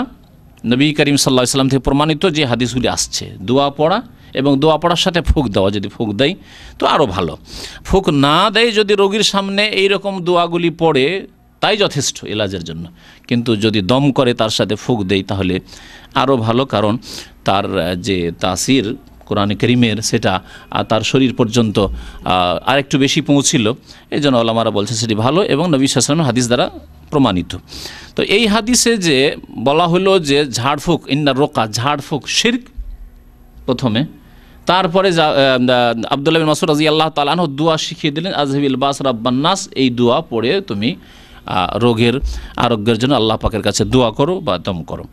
নবী করিম সাল্লাল্লাহু আলাইহি ওয়াসাল্লাম থেকে প্রমাণিত যে হাদিসগুলি আসছে, দোয়া পড়া এবং দোয়া পড়ার সাথে ফুঁক দেওয়া। যদি ফুঁক দেয় তো আরও ভালো, ফুঁক না দেয় যদি রোগীর সামনে এই রকম দোয়াগুলি পড়ে তাই যথেষ্ট এলাজের জন্য, কিন্তু যদি দম করে তার সাথে ফুঁক দেয় তাহলে আরও ভালো, কারণ তার যে তাসির কোরআনে কারীমের সেটা তার শরীর পর্যন্ত আরেকটু বেশি পৌঁছিল। এই জন্য ওলামারা বলছে সেটি ভালো এবং নবী সাল্লাল্লাহু আলাইহি ওয়াসাল্লামের হাদিস দ্বারা প্রমাণিত। তো এই হাদিসে যে বলা হলো যে ঝাড়ফুঁক ইন্নার রোকা, ঝাড়ফুঁক শিরক প্রথমে, তারপরে আব্দুল্লাহ বিন মাসউদ রাদিয়াল্লাহু তাআলা আনহু দোয়া শিখিয়ে দিলেন, আযহিবিল বাস রাব্বান নাস, এই দোয়া পড়ে তুমি রোগের আরোগ্যের জন্য আল্লাহ পাকের কাছে দোয়া করো বা দম করো।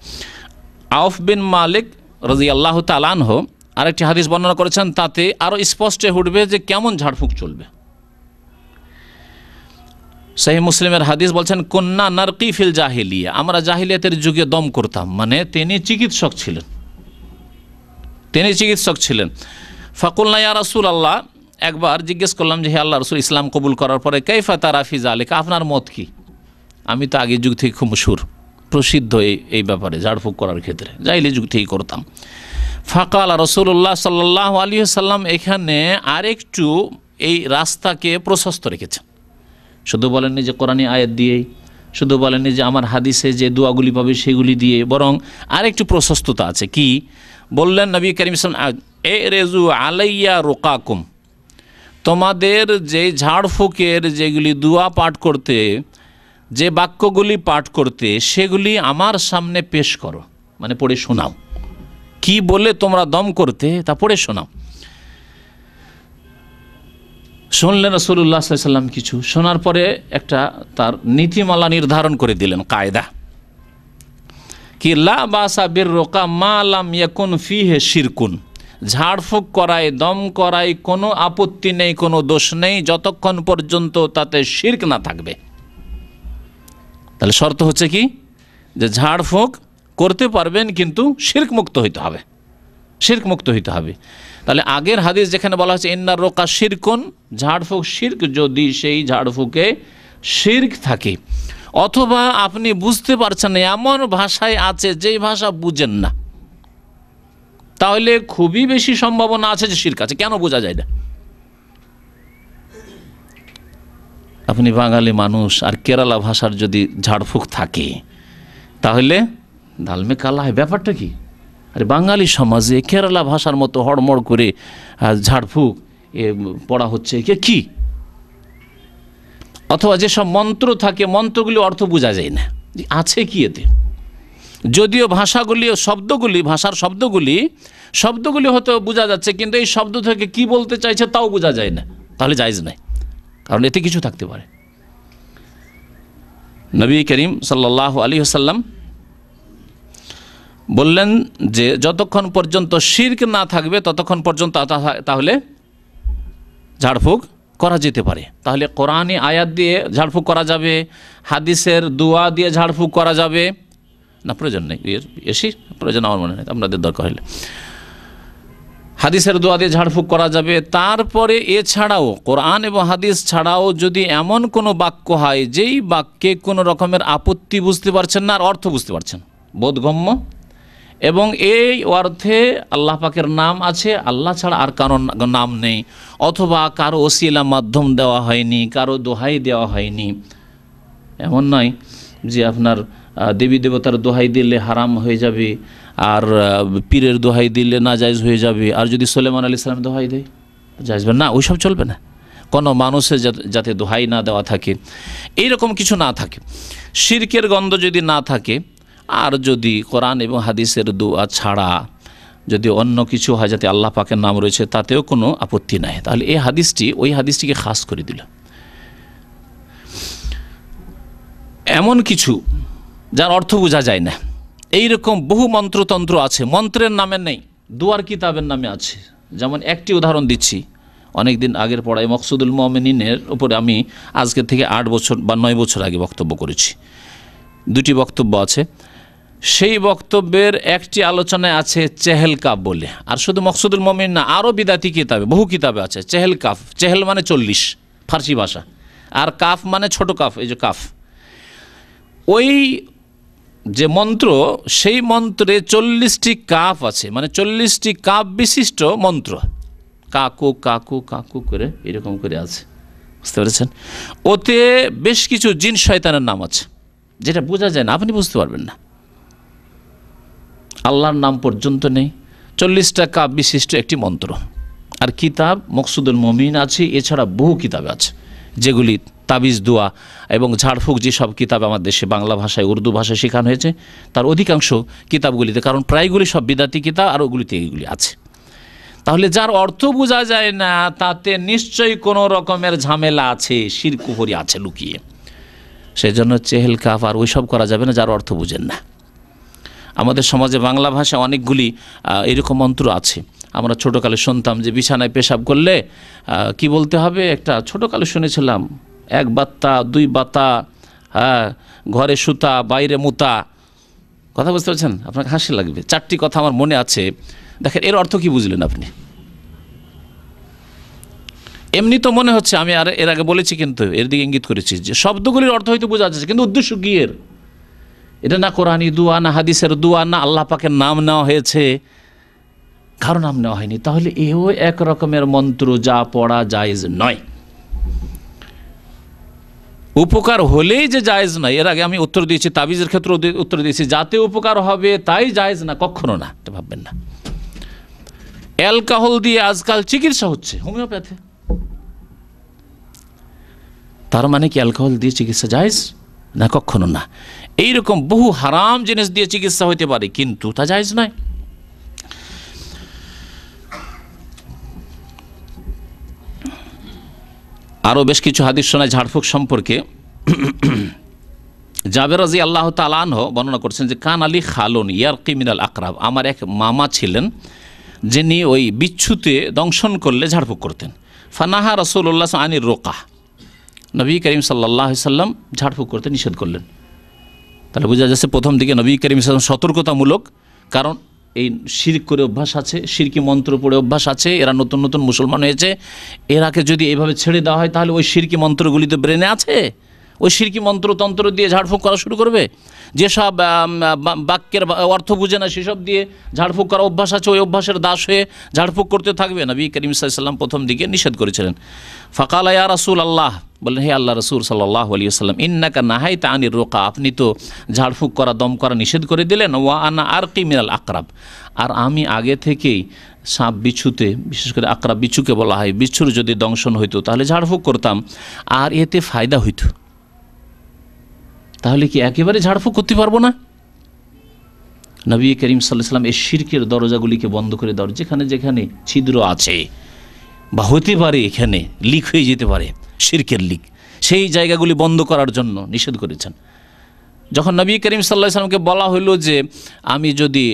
আউফ বিন মালিক রাদিয়াল্লাহু তাআলা আনহু আরেকটি হাদিস বর্ণনা করেছেন, তাতে আরও স্পষ্ট হয়ে উঠবে যে কেমন ঝাড়ফুঁক চলবে। সহিহ মুসলিমের হাদিস বলছেন, কুন্না নারকি ফিল জাহিলিয়া, আমরা জাহিলিয়াতের যুগে দম করতাম, মানে তিনি চিকিৎসক ছিলেন। ফাকুলনা ইয়া রাসূলুল্লাহ, একবার জিজ্ঞেস করলাম যে হে আল্লাহ রাসূল, ইসলাম কবুল করার পরে কাইফা তারা ফি যালিকা, আপনার মত কি? আমি তো আগের যুগ থেকে খুব প্রসিদ্ধ এই ব্যাপারে ঝাড়ফুঁক করার ক্ষেত্রে, জাহিলি যুগ থেকেই করতাম। ফাকাল রাসূলুল্লাহ সাল্লাল্লাহু আলাইহি ওয়াসাল্লাম এখানে আরেকটু এই রাস্তাকে প্রশস্ত রেখেছেন। শুধু বলেননি যে কোরআনী আয়াত দিয়েই, শুধু বলেননি যে আমার হাদিসে যে দোয়াগুলি পাবে সেগুলি দিয়ে, বরং আরেকটু প্রশস্ততা আছে। কি বললেন নবী করিম সাল্লাল্লাহু আলাইহি ওয়াসাল্লাম, এ রেজু আলাইয়া রোকাকুম, তোমাদের যে ঝাড়ফুঁকের যেগুলি দোয়া পাঠ করতে, যে বাক্যগুলি পাঠ করতে, সেগুলি আমার সামনে পেশ করো, মানে পড়ে শোনাও। কি বলে তোমরা দম করতে তা পড়ে শোনাও। শুনলেন রাসূলুল্লাহ সাল্লাল্লাহু আলাইহি ওয়াসাল্লাম কিছু, শোনার পরে একটা তার নীতিমালা নির্ধারণ করে দিলেন, কায়দা, কি লা বাসা বির রোকা মা লাম ইয়াকুন ফিহি শিরকুন, ঝাড়ফুঁক করায় দম করায় কোনো আপত্তি নেই, কোনো দোষ নেই, যতক্ষণ পর্যন্ত তাতে শিরক না থাকবে। তাহলে শর্ত হচ্ছে কি, যে ঝাড়ফুঁক করতে পারবেন কিন্তু শিরক মুক্ত হইতে হবে। তাহলে আগের হাদিস যেখানে বলা হচ্ছে ইন্নার রোকা শিরকুন, ঝাড়ফুঁক শিরক, যদি সেই ঝাড়ফুঁকে শিরক থাকে অথবা আপনি বুঝতে পারছেন না, এমন ভাষায় আছে যেই ভাষা বুঝেন না, তাহলে খুবই বেশি সম্ভাবনা আছে যে শিরক আছে। কেন বোঝা যায় না? আপনি বাঙালি মানুষ আর কেরালা ভাষার যদি ঝাড়ফুঁক থাকে তাহলে ডালমে কালা হয়। ব্যাপারটা কি? আরে বাঙালি সমাজে কেরালা ভাষার মতো হড়মড় করে ঝাড়ফুঁক পড়া হচ্ছে কি? অথবা যেসব মন্ত্র থাকে, মন্ত্রগুলি অর্থ বোঝা যায় না, আছে কি এতে? যদিও ভাষাগুলি, ভাষার শব্দগুলি হয়তো বোঝা যাচ্ছে, কিন্তু এই শব্দ থেকে কি বলতে চাইছে তাও বোঝা যায় না, তাহলে জায়েজ নাই, কারণ এতে কিছু থাকতে পারে। নবী করিম সাল্লাল্লাহু আলাইহি ওয়াসাল্লাম বললেন যে যতক্ষণ পর্যন্ত শিরক না থাকবে ততক্ষণ পর্যন্ত তাহলে ঝাড়ফুঁক করা যেতে পারে। তাহলে কোরআনী আয়াত দিয়ে ঝাড়ফুঁক করা যাবে, হাদিসের দোয়া দিয়ে ঝাড়ফুঁক করা যাবে না? প্রয়োজন নেই, প্রয়োজন আমার মনে নেই, আপনাদের দরকার হলে হাদিসের দোয়া দিয়ে ঝাড়ফুঁক করা যাবে। তারপরে এছাড়াও কোরআন এবং হাদিস ছাড়াও যদি এমন কোনো বাক্য হয় যেই বাক্যে কোনো রকমের আপত্তি বুঝতে পারছেন না আর অর্থ বুঝতে পারছেন, বোধগম্য, এবং এই অর্থে আল্লাহ পাকের নাম আছে, আল্লাহ ছাড়া আর কারো নাম নেই, অথবা কারো ওসিলা মাধ্যম দেওয়া হয়নি, কারো দোহাই দেওয়া হয়নি, এমন নয় যে আপনার দেবী দেবতার দোহাই দিলে হারাম হয়ে যাবে, আর পীরের দোহাই দিলে নাজায়েজ হয়ে যাবে, আর যদি সুলাইমান আলাইহিস সালাম দোহাই দেয় জায়েজ না, ওইসব চলবে না। কোনো মানুষের যাতে দোহাই না দেওয়া থাকে, এইরকম কিছু না থাকে, শিরকের গন্ধ যদি না থাকে, আর যদি কোরআন এবং হাদিসের দোয়া ছাড়া যদি অন্য কিছু হয় যাতে আল্লাহ পাকের নাম রয়েছে তাতেও কোনো আপত্তি নাই, তাহলে এই হাদিসটি ওই হাদিসটিকে খাস করে দিল। এমন কিছু যার অর্থ বোঝা যায় না, এইরকম বহু মন্ত্রতন্ত্র আছে, মন্ত্রের নামে নেই, দোয়ার কিতাবের নামে আছে। যেমন একটি উদাহরণ দিচ্ছি, অনেক দিন আগের পড়ায় মকসুদুল মুমিনিনের উপরে আমি আজকে থেকে 8 বছর বা 9 বছর আগে বক্তব্য করেছি, 2টি বক্তব্য আছে। সেই বক্তব্যের একটি আলোচনায় আছে চেহেল কাফ বলে, আর শুধু মকসুদুল মুমিন না, আরও বিদাতি কিতাবে, বহু কিতাবে আছে চেহেল কাফ। চেহেল মানে 40 ফার্সি ভাষা, আর কাফ মানে ছোট কাফ, এই যে কাফ। ওই যে মন্ত্র, সেই মন্ত্রে 40টি কাফ আছে, মানে 40টি কাফ বিশিষ্ট মন্ত্র, কাকু কাকু কাকু করে এরকম করে আছে, বুঝতে পেরেছেন? ওতে বেশ কিছু জিন শয়তানের নাম আছে, যেটা বোঝা যায় না, আপনি বুঝতে পারবেন না। আল্লাহর নাম পর্যন্ত নেই। 40টা কাফ বিশিষ্ট একটি মন্ত্র। আর কিতাব মকসুদুল মুমিন আছে, এছাড়া বহু কিতাব আছে যেগুলি তাবিজ দোয়া এবং ঝাড়ফুঁক, যেসব কিতাব আমার দেশে বাংলা ভাষায় উর্দু ভাষায় শেখানো হয়েছে তার অধিকাংশ কিতাবগুলিতে, কারণ প্রায়গুলি সব বিদাতি কিতাব আর ওগুলিতে এইগুলি আছে। তাহলে যার অর্থ বোঝা যায় না তাতে নিশ্চয়ই কোনো রকমের ঝামেলা আছে, শিরক কুফরি আছে লুকিয়ে। সেজন্য চেহেল কাফ আর ওইসব করা যাবে না যার অর্থ বুঝেন না। আমাদের সমাজে বাংলা ভাষায় অনেকগুলি এরকম মন্ত্র আছে। আমরা ছোটোকালে শুনতাম যে বিছানায় পেশাব করলে কি বলতে হবে, একটা ছোটোকালে শুনেছিলাম, 1 বাত্তা 2 বাতা, ঘরে সুতা বাইরে মুতা। কথা বুঝতে পারছেন? আপনাকে হাসি লাগবে, 4টি কথা আমার মনে আছে। দেখেন এর অর্থ কি বুঝলেন আপনি? এমনি তো মনে হচ্ছে, আমি আর এর আগে বলেছি কিন্তু এর দিকে ইঙ্গিত করেছি যে শব্দগুলির অর্থ হয়তো বোঝা যাচ্ছে, কিন্তু উদ্দেশ্য কি এর? এটা না কোরআনী দোয়া, না হাদিসের দোয়া, না আল্লাহ পাকের নাম নেওয়া হয়েছে, কারো নাম নেওয়া হয়নি। তাহলে এও এক রকমের মন্ত্র যা পড়া জায়েজ নয়। উপকার হলেই যে জায়েজ নয়, এর আগে আমি উত্তর দিয়েছি, তাবিজের ক্ষেত্রে উত্তর দিয়েছি, যাতে উপকার হবে তাই জায়েজ না, কখনো না, এটা ভাববেন না। অ্যালকোহল দিয়ে আজকাল চিকিৎসা হচ্ছে হোমিওপ্যাথি, তার মানে কি অ্যালকোহল দিয়ে চিকিৎসা জায়েজ না? কখনো না। এইরকম বহু হারাম জিনিস দিয়ে চিকিৎসা হইতে পারে, কিন্তু তা জায়েজ নয়। আরও বেশ কিছু হাদিস শোনায় ঝাড়ফুঁক সম্পর্কে। জাবের রাদিয়াল্লাহু তাআলা আনহু বর্ণনা করছেন যে কান আলী খালুন ইয়ারকি মিনাল আকরাব, আমার এক মামা ছিলেন যিনি ওই বিচ্ছুতে দংশন করলে ঝাড়ফুঁক করতেন। ফানাহা রাসূলুল্লাহ আনির রোকা, নবী করিম সাল্লাল্লাহু আলাইহি সাল্লাম ঝাড়ফুঁক করতে নিষেধ করলেন। তাহলে বোঝা যাচ্ছে প্রথম দিকে নবী করিম সাল্লাল্লাহু আলাইহি সাল্লাম সতর্কতামূলক, কারণ এই শিরক করে অভ্যাস আছে, শিরকি মন্ত্র পড়ে অভ্যাস আছে, এরা নতুন নতুন মুসলমান হয়েছে, এরাকে যদি এইভাবে ছেড়ে দেওয়া হয় তাহলে ওই শিরকি মন্ত্রগুলি তো ব্রেনে আছে, ওই শিরকি মন্ত্র দিয়ে ঝাড়ফুঁক করা শুরু করবে। যেসব বাক্যের অর্থ বুঝে না সেসব দিয়ে ঝাড়ফুঁক করা অভ্যাস আছে, ওই অভ্যাসের দাস হয়ে ঝাড়ফুঁক করতে থাকবে। নবী করিম সাল্লাল্লাহু আলাইহি সাল্লাম প্রথম দিকে নিষেধ করেছিলেন। ফাকালা ইয়া রাসূলুল্লাহ, বললেন হে আল্লাহ রাসূল সাল্লাল্লাহু আলাইহি ওয়াসাল্লাম, ইন্নাকা নাহাইতা আনির রুকা, আপনি তো ঝাড়ফুঁক করা দম করা নিষেধ করে দিলেন। ওয়া আনা আরকি মিনাল আকরাব, আর আমি আগে থেকেই সাপ বিচ্ছুতে, বিশেষ করে আকরাব বিচ্ছুকে বলা হয়, বিচ্ছুর যদি দংশন হইতো তাহলে ঝাড়ফুঁক করতাম আর এতে ফায়দা হইতো। তাহলে কি একেবারে ঝাড়ফুঁক করতে পারবো না? নবী করিম সাল্লাল্লাহু আলাইহি ওয়াসাল্লাম এই শিরকের দরজাগুলিকে বন্ধ করে দেওয়ার, যেখানে যেখানে ছিদ্র আছে বা হতে পারে এখানে লিক হয়ে যেতে পারে শিরকের লিক, সেই জায়গাগুলি বন্ধ করার জন্য নিষেধ করেছেন। যখন নবী করিম সাল্লাল্লাহু আলাইহি ওয়াসাল্লামকে বলা হইল যে আমি যদি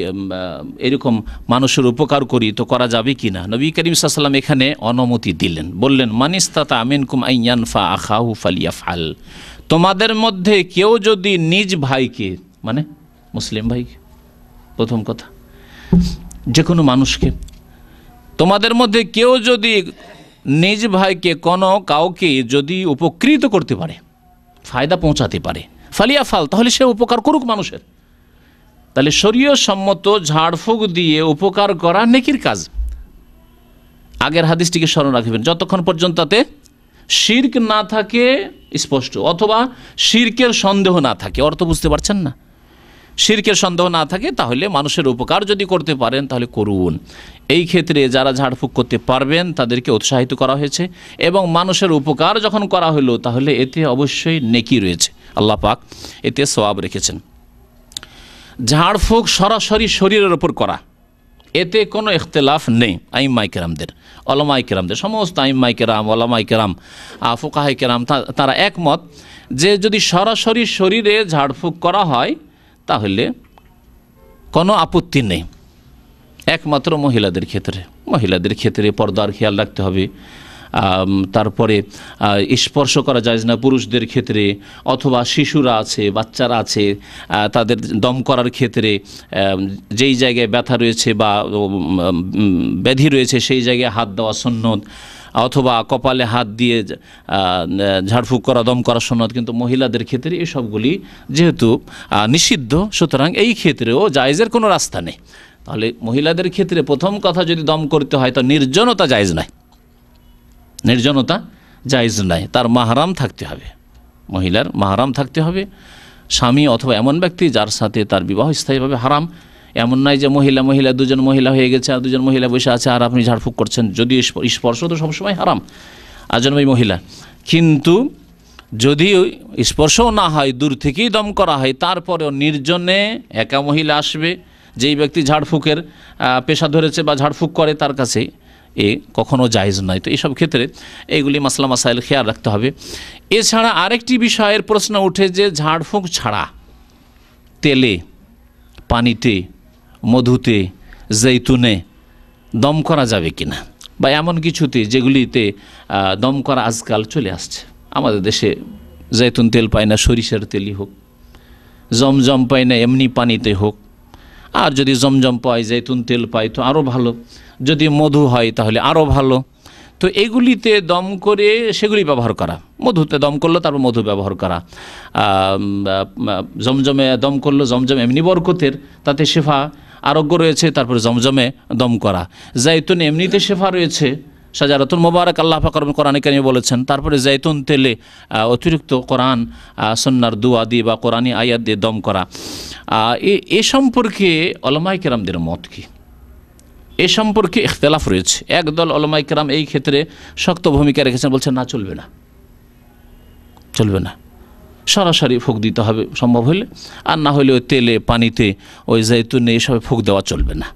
এরকম মানুষের উপকার করি তো করা যাবে কি না, নবী করিম সাল্লাল্লাহু আলাইহি ওয়াসাল্লাম এখানে অনুমতি দিলেন। বললেন মানিস্তাতা মিনকুম আইয়ানফা আখাহু ফালিয়াফআল, তোমাদের মধ্যে কেউ যদি নিজ ভাইকে, মানে মুসলিম ভাইকে, প্রথম কথা যে কোনো মানুষকে, তোমাদের মধ্যে কেউ যদি নিজ ভাইকে কাউকে যদি উপকৃত করতে পারে, ফায়দা পৌঁছাতে পারে, ফালিয়াফাল, তাহলে সে উপকার করুক মানুষের। তাহলে শরীয়ত সম্মত ঝাড়ফুঁক দিয়ে উপকার করা নেকির কাজ। আগের হাদিসটিকে স্মরণ রাখবেন, যতক্ষণ পর্যন্ত তাতে শিরক না থাকে স্পষ্ট, অথবা শিরকের সন্দেহ না থাকে। অর্থ বুঝতে পারছেন না? শিরকের সন্দেহ না থাকে তাহলে মানুষের উপকার যদি করতে পারেন তাহলে করুন। এই ক্ষেত্রে যারা ঝাড়ফুঁক করতে পারবেন তাদেরকে উৎসাহিত করা হয়েছে, এবং মানুষের উপকার যখন করা হলো তাহলে এতে অবশ্যই নেকি রয়েছে, আল্লাহ পাক এতে সওয়াব রেখেছেন। ঝাড়ফুঁক সরাসরি শরীরের ওপর করা, এতে কোনো ইখতিলাফ নেই আইম্মায়ে কেরামদের, ওলামায়ে কেরামদের, সমস্ত আইম্মায়ে কেরাম, ওলামায়ে কেরাম, ফুকাহায়ে কেরাম, তারা একমত যে যদি সরাসরি শরীরে ঝাড়ফুঁক করা হয় তাহলে কোনো আপত্তি নেই। একমাত্র মহিলাদের ক্ষেত্রে পর্দার খেয়াল রাখতে হবে, তারপরে স্পর্শ করা জায়েজ না পুরুষদের ক্ষেত্রে, অথবা শিশুরা আছে, বাচ্চারা আছে, তাদের দম করার ক্ষেত্রে যেই জায়গায় ব্যথা রয়েছে বা ব্যাধি রয়েছে সেই জায়গায় হাত দেওয়া সুন্নত, অথবা কপালে হাত দিয়ে ঝাড়ফুঁক করা, দম করা সুন্নত। কিন্তু মহিলাদের ক্ষেত্রে এসবগুলি যেহেতু নিষিদ্ধ, সুতরাং এই ক্ষেত্রেও জায়েজের কোনো রাস্তা নেই। তাহলে মহিলাদের ক্ষেত্রে প্রথম কথা, যদি দম করতে হয় তো নির্জনতা জায়েজ নাই, নির্জনতা জায়েজ নাই, তার মাহরাম থাকতে হবে, মহিলার মাহরাম থাকতে হবে, স্বামী অথবা এমন ব্যক্তি যার সাথে তার বিবাহ স্থায়ীভাবে হারাম। এমন নয় যে মহিলা দুজন মহিলা হয়ে গেছে আর দুজন মহিলা বসে আছে আর আপনি ঝাড়ফুঁক করছেন, যদিও স্পর্শ তো সবসময় হারাম আজনবী মহিলা। কিন্তু যদি স্পর্শও না হয়, দূর থেকেই দম করা হয়, তারপরেও নির্জনে একা মহিলা আসবে, যেই ব্যক্তি ঝাড়ফুঁকের পেশা ধরেছে বা ঝাড়ফুঁক করে তার কাছে এ কখনো জায়েজ নয়। তো এইসব ক্ষেত্রে এইগুলি মাসলা মাসাইল খেয়াল রাখতে হবে। এছাড়া আরেকটি বিষয়ের প্রশ্ন উঠে যে ঝাড়ফুঁক ছাড়া তেলে, পানিতে, মধুতে, জৈতুনে দম করা যাবে কিনা, বা এমন কিছুতে যেগুলিতে দম করা আজকাল চলে আসছে। আমাদের দেশে জৈতুন তেল পায় না, সরিষার তেলই হোক, জমজম পায় না এমনি পানিতে হোক, আর যদি জমজম পায়, জৈতুন তেল পায় তো আরও ভালো, যদি মধু হয় তাহলে আরও ভালো। তো এগুলিতে দম করে সেগুলি ব্যবহার করা, মধুতে দম করলো তারপর মধু ব্যবহার করা, জমজমে দম করলো, জমজম এমনি বরকতের, তাতে শেফা আরোগ্য রয়েছে, তারপরে জমজমে দম করা। জৈতুন এমনিতে শেফা রয়েছে, শাজারাতুল মোবারক আল্লাহ পাক কোরআনে কারিমে বলেছেন। তারপরে জৈতুন তেলে অতিরিক্ত কোরআন সুন্নাহর দুয়া দিয়ে বা কোরআনী আয়াত দিয়ে দম করা। এ সম্পর্কে উলামায়ে কেরামদের মত কি? এ সম্পর্কে ইখতিলাফ রয়েছে। একদল উলামায়ে কেরাম এই ক্ষেত্রে শক্ত ভূমিকা রেখেছেন, বলছেন না, চলবে না, চলবে না, সরাসরি ফুঁক দিতে হবে সম্ভব হলে, আর না হলে ওই তেলে, পানিতে, ওই জৈতুনে এসবে ফুঁক দেওয়া চলবে না।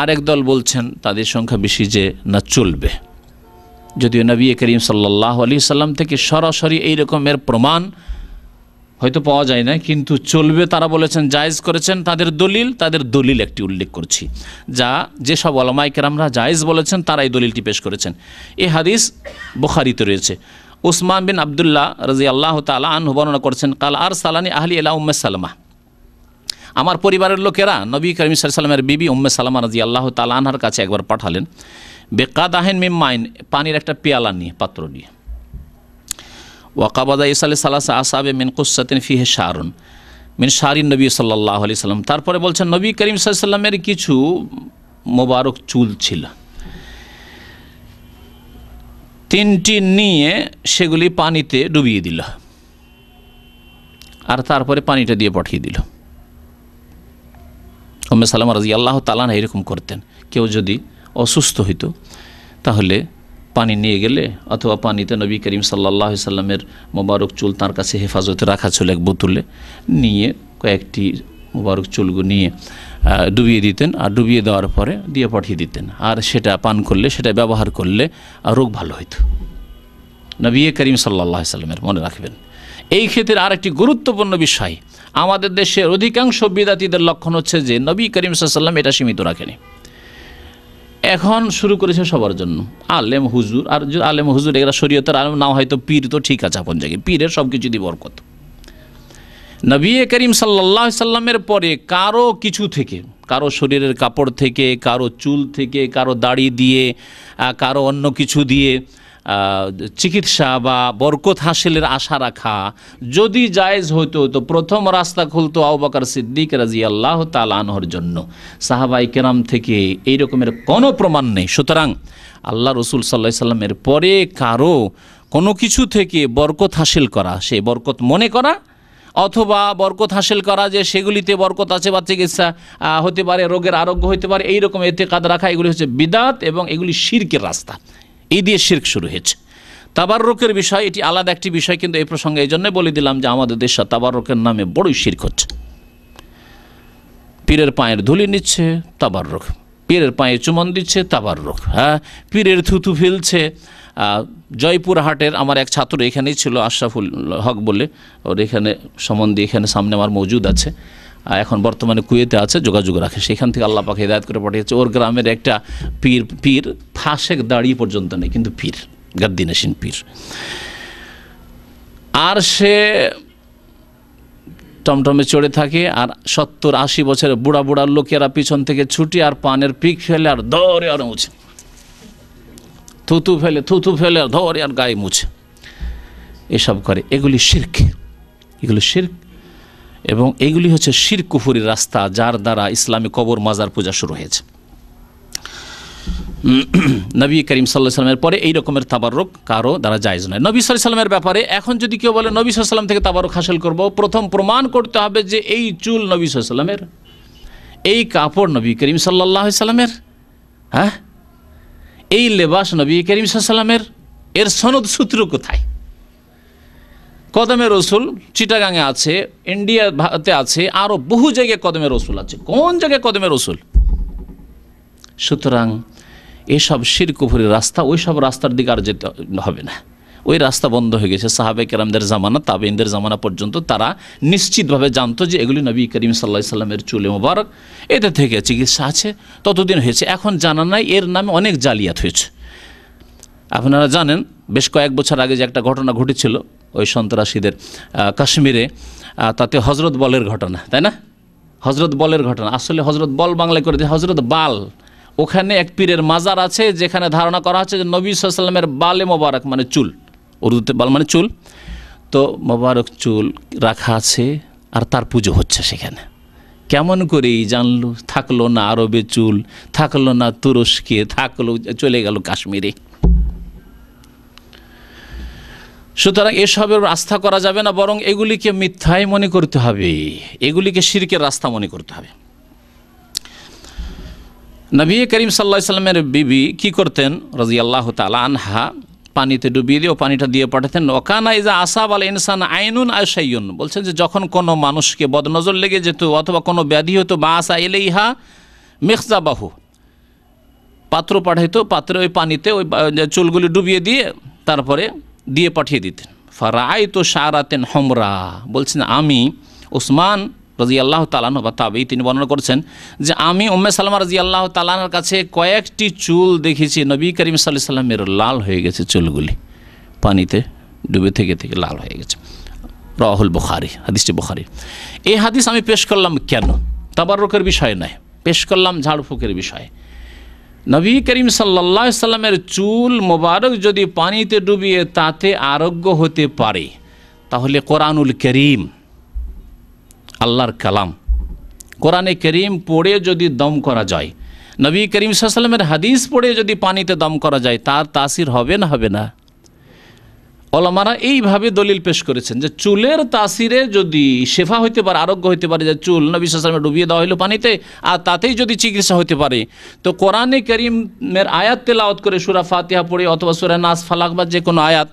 আরেক দল বলছেন, তাদের সংখ্যা বেশি, যে না, চলবে। যদিও নবী করিম সাল্লাল্লাহু আলাইহি সাল্লাম থেকে সরাসরি এই রকমের প্রমাণ হয়তো পাওয়া যায় না, কিন্তু চলবে তারা বলেছেন, জায়েজ করেছেন। তাদের দলিল একটি উল্লেখ করছি, যেসব উলামায়ে কেরামরা জায়েজ বলেছেন তারা এই দলিলটি পেশ করেছেন। এই হাদিস বুখারীতে রয়েছে। উসমান বিন আবদুল্লাহ রাদিয়াল্লাহু তাআলা আনহু বর্ণনা করেছেন, কাল আরসালানি আহলি ইলা উম্মে সালামা, আমার পরিবারের লোকেরা নবী করিম সাল্লাল্লাহু আলাইহি ওয়াসাল্লামের বিবি উম্মে সালামা রাদিয়াল্লাহু তাআলা আনহার কাছে একবার পাঠালেন, বেকাদাহিন মিন মাইন, পানির একটা পেয়ালা নিয়ে, পাত্র নিয়ে। ওয়াকাবাদা ইসালে সালাসা আসাবে মিন কুসাতিন ফিহে শারুন মিন শারিন নবী সাল্লাল্লাহু আলাইহি সাল্লাম। তারপরে বলছেন, নবী করিম সাল্লাল্লাহু আলাইহি সাল্লামের কিছু মোবারক চুল ছিল, তিনটি নিয়ে সেগুলি পানিতে ডুবিয়ে দিল, আর তারপরে পানিটা দিয়ে পাঠিয়ে দিল। উম্মে সালামা রাদিয়াল্লাহু তাআলা আনহা এরকম করতেন। কেউ যদি অসুস্থ হইতো তাহলে পানি নিয়ে গেলে, অথবা পানিতে নবী করিম সাল্লাল্লাহু আলাইহি সাল্লামের মোবারক চুল তার কাছে হেফাজতে রাখা ছিল এক বোতলে, নিয়ে কয়েকটি মোবারক চুলগুলো নিয়ে ডুবিয়ে দিতেন, আর ডুবিয়ে দেওয়ার পরে দিয়ে পাঠিয়ে দিতেন, আর সেটা পান করলে, সেটা ব্যবহার করলে রোগ ভালো হইত। নবী করিম সাল্লাল্লাহু আলাইহি সাল্লামের, মনে রাখবেন। এই ক্ষেত্রে আরেকটি গুরুত্বপূর্ণ বিষয়, আমাদের দেশের অধিকাংশ বিদাতীদের লক্ষণ হচ্ছে যে নবী করিম সাল্লাল্লাহু আলাইহি সাল্লাম এটা সীমিত রাখেনি, এখন শুরু করেছে সবার জন্য। আলেম হুজুর, আর আলেম হুজুর এরা শরীয়তের আলেম নাও, হয়তো পীর তো ঠিক আছে আপন জায়গায়, পীরের সব কিছু দিয়ে বরকত। নবী করিম সাল্লাল্লাহু আলাইহি সাল্লামের পরে কারো কিছু থেকে, কারো শরীরের কাপড় থেকে, কারো চুল থেকে, কারো দাড়ি দিয়ে, কারো অন্য কিছু দিয়ে চিকিৎসা বা বরকত হাসিলের আশা রাখা যদি জায়েজ হতো, তো প্রথম রাস্তা খুলতো আবু বকর সিদ্দিক রাদিয়াল্লাহু তাআলা আনহুর জন্য। সাহাবায়ে কেরাম থেকে এই রকমের কোনো প্রমাণ নেই। সুতরাং আল্লাহ রসুল সাল্লাল্লাহু আলাইহি সাল্লামের পরে কারো কোনো কিছু থেকে বরকত হাসিল করা, সেই বরকত মনে করা, অথবা বরকত হাসিল করা যে সেগুলিতে বরকত আছে বা চিকিৎসা হতে পারে, রোগের আরোগ্য হতে পারে, এইরকম এতেকাদ রাখা, এগুলি হচ্ছে বিদআত এবং এগুলি শিরকের রাস্তা। এই দিয়ে শিরক শুরু হয়েছে। তাবাররুকের বিষয় এটি আলাদা একটি বিষয়, কিন্তু এই প্রসঙ্গে এই জন্য বলে দিলাম যে আমাদের দেশে তাবাররুকের নামে বড়ই শিরক হচ্ছে। পীরের পায়ের ধুলি নিচ্ছে, তাবাররুক। পীরের পায়ে চুমন দিচ্ছে, তাবাররুক। হ্যাঁ, পীরের থুতু ফেলছে। জয়পুরহাটের আমার এক ছাত্র এখানেই ছিল, আশরাফুল হক বলে, ওর এখানে সম্বন্ধে এখানে সামনে আমার মজুদ আছে, এখন বর্তমানে কুয়েতে আছে, যোগাযোগ রাখে, সেখান থেকে আল্লাহ পাক হিদায়াত করে পাঠিয়েছে। ওর গ্রামের একটা পীর ফাঁসেক দাড়ি পর্যন্ত নেই, কিন্তু পীর গাদ্দিনেশিন পীর। আর সে টমটমে চড়ে থাকে, আর 70-80 বছরের বুড়া বুড়া লোকেরা পিছন থেকে ছুটি আর পানের পিক ফেলে আর ধরে আর মুছে, থুতু ফেলে আর ধরে আর গায়ে মুছে, এসব করে। এগুলি শিরক, এগুলি শিরক, এবং এগুলি হচ্ছে শিরক কুফরির রাস্তা, যার দ্বারা ইসলামী কবর মাজার পূজা শুরু হয়েছে। নবী করিম সাল্লাল্লাহু আলাইহি ওয়াসাল্লামের পরে এই রকমের তাবারুক কারো দ্বারা জায়েজ নয়। নবী সাল্লাল্লাহু আলাইহি ওয়াসাল্লামের ব্যাপারে এখন যদি কেউ বলে নবী সাল্লাল্লাহু আলাইহি ওয়াসাল্লাম থেকে তাবারুক হাসিল করব, প্রথম প্রমাণ করতে হবে যে এই চুল নবী সাল্লাল্লাহু আলাইহি ওয়াসাল্লামের, এই কাপড় নবী করিম সাল্লাল্লাহু আলাইহি ওয়াসাল্লামের, হ্যাঁ, এই লেবাস নবী করিম সাল্লাল্লাহু আলাইহি ওয়াসাল্লামের। এর সনদ সূত্র কোথায়? কদমে রসুল চিটাগাঙে আছে, ইন্ডিয়াতে আছে, আরও বহু জায়গায় কদমে রসুল আছে। কোন জায়গায় কদমে রসুল? সুতরাং এসব শিরক কুফরির রাস্তা, ওই সব রাস্তার দিকে আর যেতে হবে না। ওই রাস্তা বন্ধ হয়ে গেছে। সাহাবে কেরামদের জামানা, তাবেঈনদের জামানা পর্যন্ত তারা নিশ্চিতভাবে জানতো যে এগুলি নবী করিম সাল্লাল্লাহু আলাইহি ওয়াসাল্লামের চুলে মোবারক, এতে থেকে চিকিৎসা আছে, ততদিন হয়েছে। এখন জানা নাই, এর নামে অনেক জালিয়াত হয়েছে। আপনারা জানেন বেশ কয়েক বছর আগে যে একটা ঘটনা ঘটেছিল ওই সন্ত্রাসীদের কাশ্মীরে, তাতে হজরত বলের ঘটনা, তাই না? হজরত বলের ঘটনা, আসলে হজরত বল বাংলায় করে দিয়ে হজরত বাল। ওখানে এক পীরের মাজার আছে যেখানে ধারণা করা হচ্ছে যে নবী সাল্লাল্লাহু আলাইহি ওয়াসাল্লামের বালে মোবারক মানে চুল, উর্দুতে বাল মানে চুল, তো মোবারক চুল রাখা আছে আর তার পুজো হচ্ছে সেখানে। কেমন করেই জানলো? থাকলো না আরবে চুল, থাকলো না তুরস্কে, থাকলো, চলে গেল কাশ্মীরে। সুতরাং এসবের আস্থা করা যাবে না, বরং এগুলিকে মিথ্যাই মনে করতে হবে, এগুলিকে শিরকের রাস্তা মনে করতে হবে। নবী করিম সাল্লাল্লাহু আলাইহি ওয়াসাল্লামের বিবি কি করতেন রাদিয়াল্লাহু তাআলা আনহা? পানিতে ডুবিয়ে দিয়ে পানিটা দিয়ে পাঠাতেন। ওকানা ইজা আসাব আল ইনসান আইনুন আশাইয়ুন, বলছেন যে যখন কোনো মানুষকে বদনজর লেগে যেত অথবা কোনো ব্যাধি হতো, বা আসা ইলাইহা মিখজাবাহু, পাত্র পাঠাইতো, পাত্রে ওই পানিতে ওই চুলগুলি ডুবিয়ে দিয়ে তারপরে দিয়ে পাঠিয়ে দিতেন। ফারাআইতু শারাতান হুমরা, বলছেন আমি উসমান রাদিয়াল্লাহু তাআলা আনহু বা তাবেঈ তিনি বর্ণনা করছেন যে আমি উম্মে সালামা রাদিয়াল্লাহু তাআলা আনহার কাছে কয়েকটি চুল দেখেছি নবী করিম সাল্লাল্লাহু আলাইহি ওয়াসাল্লামের লাল হয়ে গেছে, চুলগুলি পানিতে ডুবে থেকে থেকে লাল হয়ে গেছে। রাহুল বুখারী, হাদিসটি বুখারী। এই হাদিস আমি পেশ করলাম কেন? তাবাররুকের বিষয় নয়, পেশ করলাম ঝাড়ফুঁকের বিষয়ে। নবী করিম সাল্লাল্লাহু আলাইহি ওয়াসাল্লামের চুল মোবারক যদি পানিতে ডুবিয়ে তাতে আরোগ্য হতে পারে, তাহলে কোরআনুল করিম, আল্লাহর কালাম, কোরআনে করিম পড়ে যদি দম করা যায়, নবী করিম সাল্লাল্লাহু আলাইহি ওয়াসাল্লামের হাদিস পড়ে যদি পানিতে দম করা যায়, তার তাসির হবে না? হবে না। ওলামারা এইভাবে দলিল পেশ করেছেন যে চুলের তাসিরে যদি শেফা হইতে পারে, আরোগ্য হইতে পারে, যে চুল নবী সাল্লাল্লাহু আলাইহি ওয়াসাল্লামে ডুবিয়ে দেওয়া হলো পানিতে আর তাতেই যদি চিকিৎসা হতে পারে, তো কোরআনে করিমের আয়াত তেলাওয়াত করে সূরা ফাতিহা পড়ে অথবা সূরা নাস, ফালাক বা যে কোনো আয়াত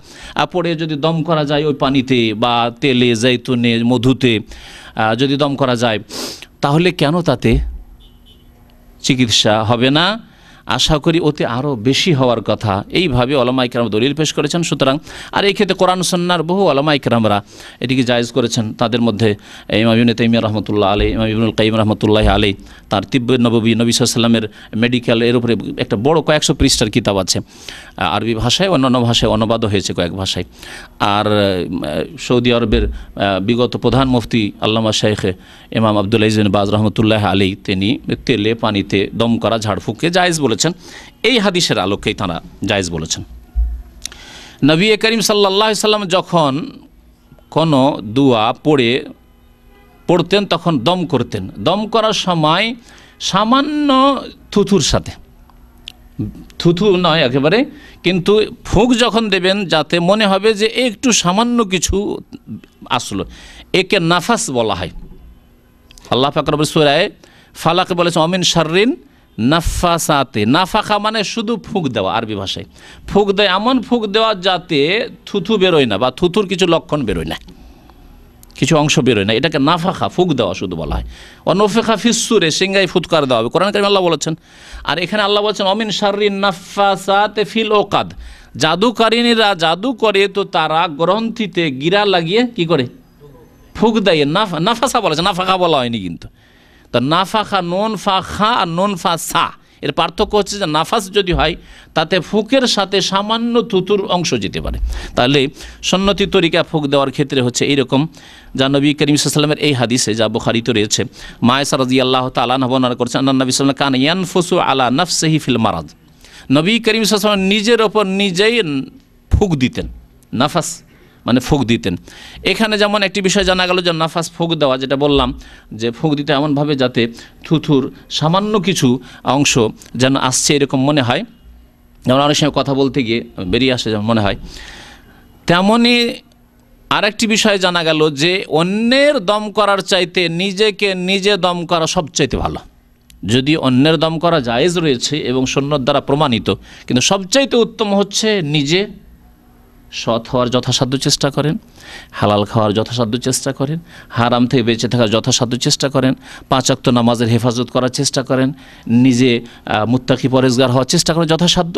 পড়ে যদি দম করা যায় ওই পানিতে বা তেলে, জৈতুনে, মধুতে যদি দম করা যায়, তাহলে কেন তাতে চিকিৎসা হবে না? আশা করি ওতে আরও বেশি হওয়ার কথা। এইভাবে ওলামায়ে কেরাম দলিল পেশ করেছেন। সুতরাং আর এই ক্ষেত্রে কোরআন সুন্নাহর বহু ওলামায়ে কেরামরা এটিকে জায়েজ করেছেন। তাদের মধ্যে ইমাম ইবনে তাইমিয়া রাহমাতুল্লাহ আলাইহি, ইমাম ইবনুল কাইয়িম রাহমাতুল্লাহ আলাইহি, তার তিব্বে নববী, নবী সাল্লাল্লাহু আলাইহি ওয়াসাল্লামের মেডিকেল, এর উপরে একটা বড় কয়েকশো পৃষ্ঠার কিতাব আছে, আরবি ভাষায়, অন্যান্য ভাষায় অনুবাদও হয়েছে কয়েক ভাষায়। আর সৌদি আরবের বিগত প্রধান মুফতি আল্লামা শাইখ ইমাম আব্দুল আজিজ বিন বাজ রাহমাতুল্লাহ আলাইহি তিনি তেলে পানিতে দম করা ঝাড়ফুঁককে জায়েজ বলেছেন। এই হাদিসের আলোকেই তারা জায়েজ বলেছেন। নবী করিম সাল্লাল্লাহু আলাইহি ওয়াসাল্লাম যখন কোনো দোয়া পড়তেন তখন দম করতেন। দম করার সময় সামান্য থুথুর সাথে, থুথু নয় একেবারে, কিন্তু ফুঁক যখন দেবেন যাতে মনে হবে যে একটু সামান্য কিছু আসলো, একে নাফাস বলা হয়। আল্লাহ পাক রব্বুল সূরা ফালাকে বলেছেন অমিন শাররিন নাফাসাতে। নাফাখা মানে শুধু ফুঁক দেওয়া, আরবি ভাষায় ফুঁক দেয়, এমন ফুঁক দেওয়া যাতে থুথু বেরোয় না বা থুথুর কিছু লক্ষণ বেরোয় না, কিছু অংশ বেরোয় না, এটাকে নাফাখা, ফুঁক দেওয়া শুধু বলা হয়। অনফেখা ফিসসুরে, সিংগায় ফুৎকার দেওয়া হবে, কোরআন কারীমে আল্লাহ বলেছেন। আর এখানে আল্লাহ বলেছেন অমিন শাররিন নাফাসাতে ফিল ওকাদ, জাদুকারিনীরা জাদু করে তো তারা গ্রন্থিতে গিরা লাগিয়ে কি করে ফুঁক দেয়, নাফাসা বলেছে, নাফাখা বলা হয়নি কিন্তু। তো নাফাখা, নুন ফাখা আর নুন ফাসা, এর পার্থক্য হচ্ছে যে নাফাস যদি হয় তাতে ফুকের সাথে সামান্য থুতুর অংশ যেতে পারে। তাহলে সুন্নতি তরিকা ফুক দেওয়ার ক্ষেত্রে হচ্ছে এইরকম, যা নবী করিম সাল্লাল্লাহু আলাইহি ওয়াসাল্লামের এই হাদিসে যা বুখারীতে রয়েছে, মা আয়েশা রাদিয়াল্লাহু তাআলা আনহা বর্ণনা করেছেন, আন্নান নবী সাল্লাল্লাহু আলাইহি ওয়াসাল্লাম কানা ইয়ানফুসু আলা নাফসিহি ফিল মারাদ। নবী করিম সাল্লাল্লাহু আলাইহি ওয়াসাল্লাম নিজের ওপর নিজেই ফুক দিতেন, নাফাস মানে ফুক দিতেন। এখানে যেমন একটি বিষয় জানা গেল যে নাফাস ফুক দেওয়া, যেটা বললাম যে ফুক দিতে এমনভাবে যাতে থুথুর সামান্য কিছু অংশ যেন আসছে এরকম মনে হয়, যেমন অনেক সময় কথা বলতে গিয়ে বেরিয়ে আসে যেমন মনে হয়। তেমনই আরেকটি বিষয় জানা গেল যে অন্যের দম করার চাইতে নিজেকে নিজে দম করা সবচাইতে ভালো। যদি অন্যের দম করা জায়েজ রয়েছে এবং সুন্নাত দ্বারা প্রমাণিত, কিন্তু সবচাইতে উত্তম হচ্ছে নিজে সৎ হওয়ার যথাসাধ্য চেষ্টা করেন, হালাল খাওয়ার যথাসাধ্য চেষ্টা করেন, হারাম থেকে বেঁচে থাকার যথাসাধ্য চেষ্টা করেন, 5 ওয়াক্ত নামাজের হেফাজত করার চেষ্টা করেন, নিজে মুত্তাকি পরেজগার হওয়ার চেষ্টা করেন যথাসাধ্য।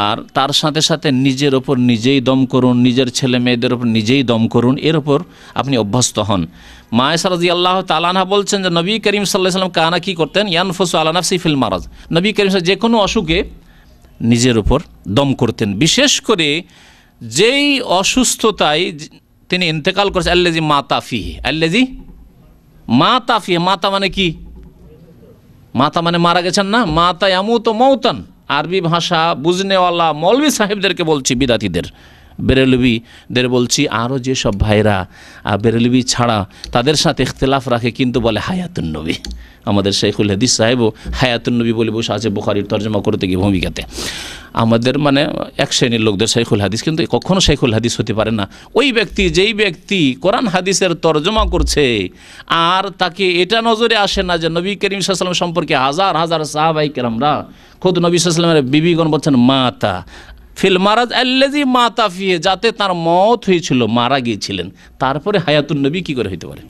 আর তার সাথে সাথে নিজের ওপর নিজেই দম করুন, নিজের ছেলে মেয়েদের ওপর নিজেই দম করুন, এর ওপর আপনি অভ্যস্ত হন। মা আয়েশা রাদিয়াল্লাহু তাআলা আনহা বলছেন যে নবী করিম সাল্লাল্লাহু আলাইহি ওয়াসাল্লাম কানা কি করতেন, ইয়ানফুসু আলা নাফসি ফিল মারাজ। নবী করিম যে কোনো অসুখে নিজের ওপর দম করতেন, বিশেষ করে যেই অসুস্থতায় তিনি ইন্তেকাল করেছেন, আল্লাজি মাতা ফিহি, আল্লাজি মাতা ফিহি। মাতা মানে কি? মাতা মানে মারা গেছেন না, মাতা ইয়ামুতু মাউতান। আরবি ভাষা বুঝনেওয়ালা মৌলভী সাহেবদেরকে বলছি, বিদাতিদের, বেরেলভিদের বলছি, আরও যেসব ভাইরা বেরেলভি ছাড়া তাদের সাথে ইখতিলাফ রাখে কিন্তু বলে হায়াতুন নবী। আমাদের শাইখুল হাদিস সাহেবও হায়াতুন নবী বলে বসে আছে বুখারীর তরজমা করতে গিয়ে ভূমিকাতে। আমাদের মানে এক শ্রেণীর লোকদের শাইখুল হাদিস, কিন্তু কখনো শাইখুল হাদিস হতে পারে না ওই ব্যক্তি যেই ব্যক্তি কোরআন হাদিসের তরজমা করছে আর তাকে এটা নজরে আসে না যে নবী করিম সাল্লাল্লাহু আলাইহি ওয়াসাল্লাম সম্পর্কে হাজার হাজার সাহাবায়ে কেরামরা, খোদ নবী সাল্লাল্লাহু আলাইহি ওয়াসাল্লামের বিবিগণ বলছেন মাতা ফিল মারাজ আল্লাজি মাতা ফিহি, যাতে তার মওত হয়েছিল, মারা গিয়েছিলেন, তারপরে হায়াতুন নবী কি করে হতে পারে?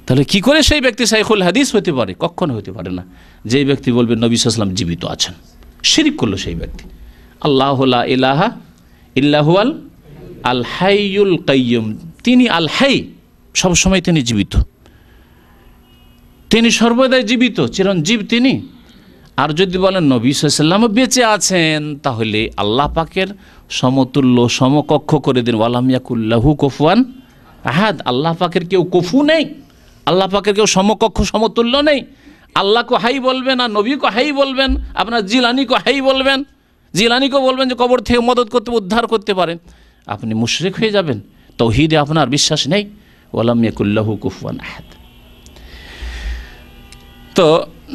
তাহলে কি করে সেই ব্যক্তি শাইখুল হাদিস হতে পারে? কখনো হতে পারে না। যেই ব্যক্তি বলবে নবী সাল্লাল্লাহু আলাইহি ওয়াসাল্লাম জীবিত আছেন, শিরক করলো সেই ব্যক্তি। আল্লাহু লা ইলাহা ইল্লা হুয়াল আল হাইয়ুল কাইয়ুম, তিনি আল হাই, সবসময় তিনি জীবিত, তিনি সর্বদাই জীবিত, চিরঞ্জীব তিনি। আর যদি বলেন নবী সাল্লাল্লাহু আলাইহি ওয়াসাল্লাম বেঁচে আছেন, তাহলে আল্লাহ পাকের সমতুল্য সমকক্ষ করে দিন, ওয়ালাম ইয়াকুল্লাহু কুফুয়ান আহাদ। আল্লাহ পাকের কেউ কুফু নেই, আল্লাহ পাকের কেউ সমকক্ষ সমতুল্য নেই। আল্লাহকে হাই বলবেন আর নবীকে হাই বলবেন, আপনার জিলানিকে হাই বলবেন, জিলানিকে বলবেন যে কবর থেকে মদত করতে উদ্ধার করতে পারেন, আপনি মুশরিক হয়ে যাবেন। তাওহীদে আপনার বিশ্বাস নেই। ওয়ালাম ইয়াকুল্লাহু কুফুয়ান আহাদ। তো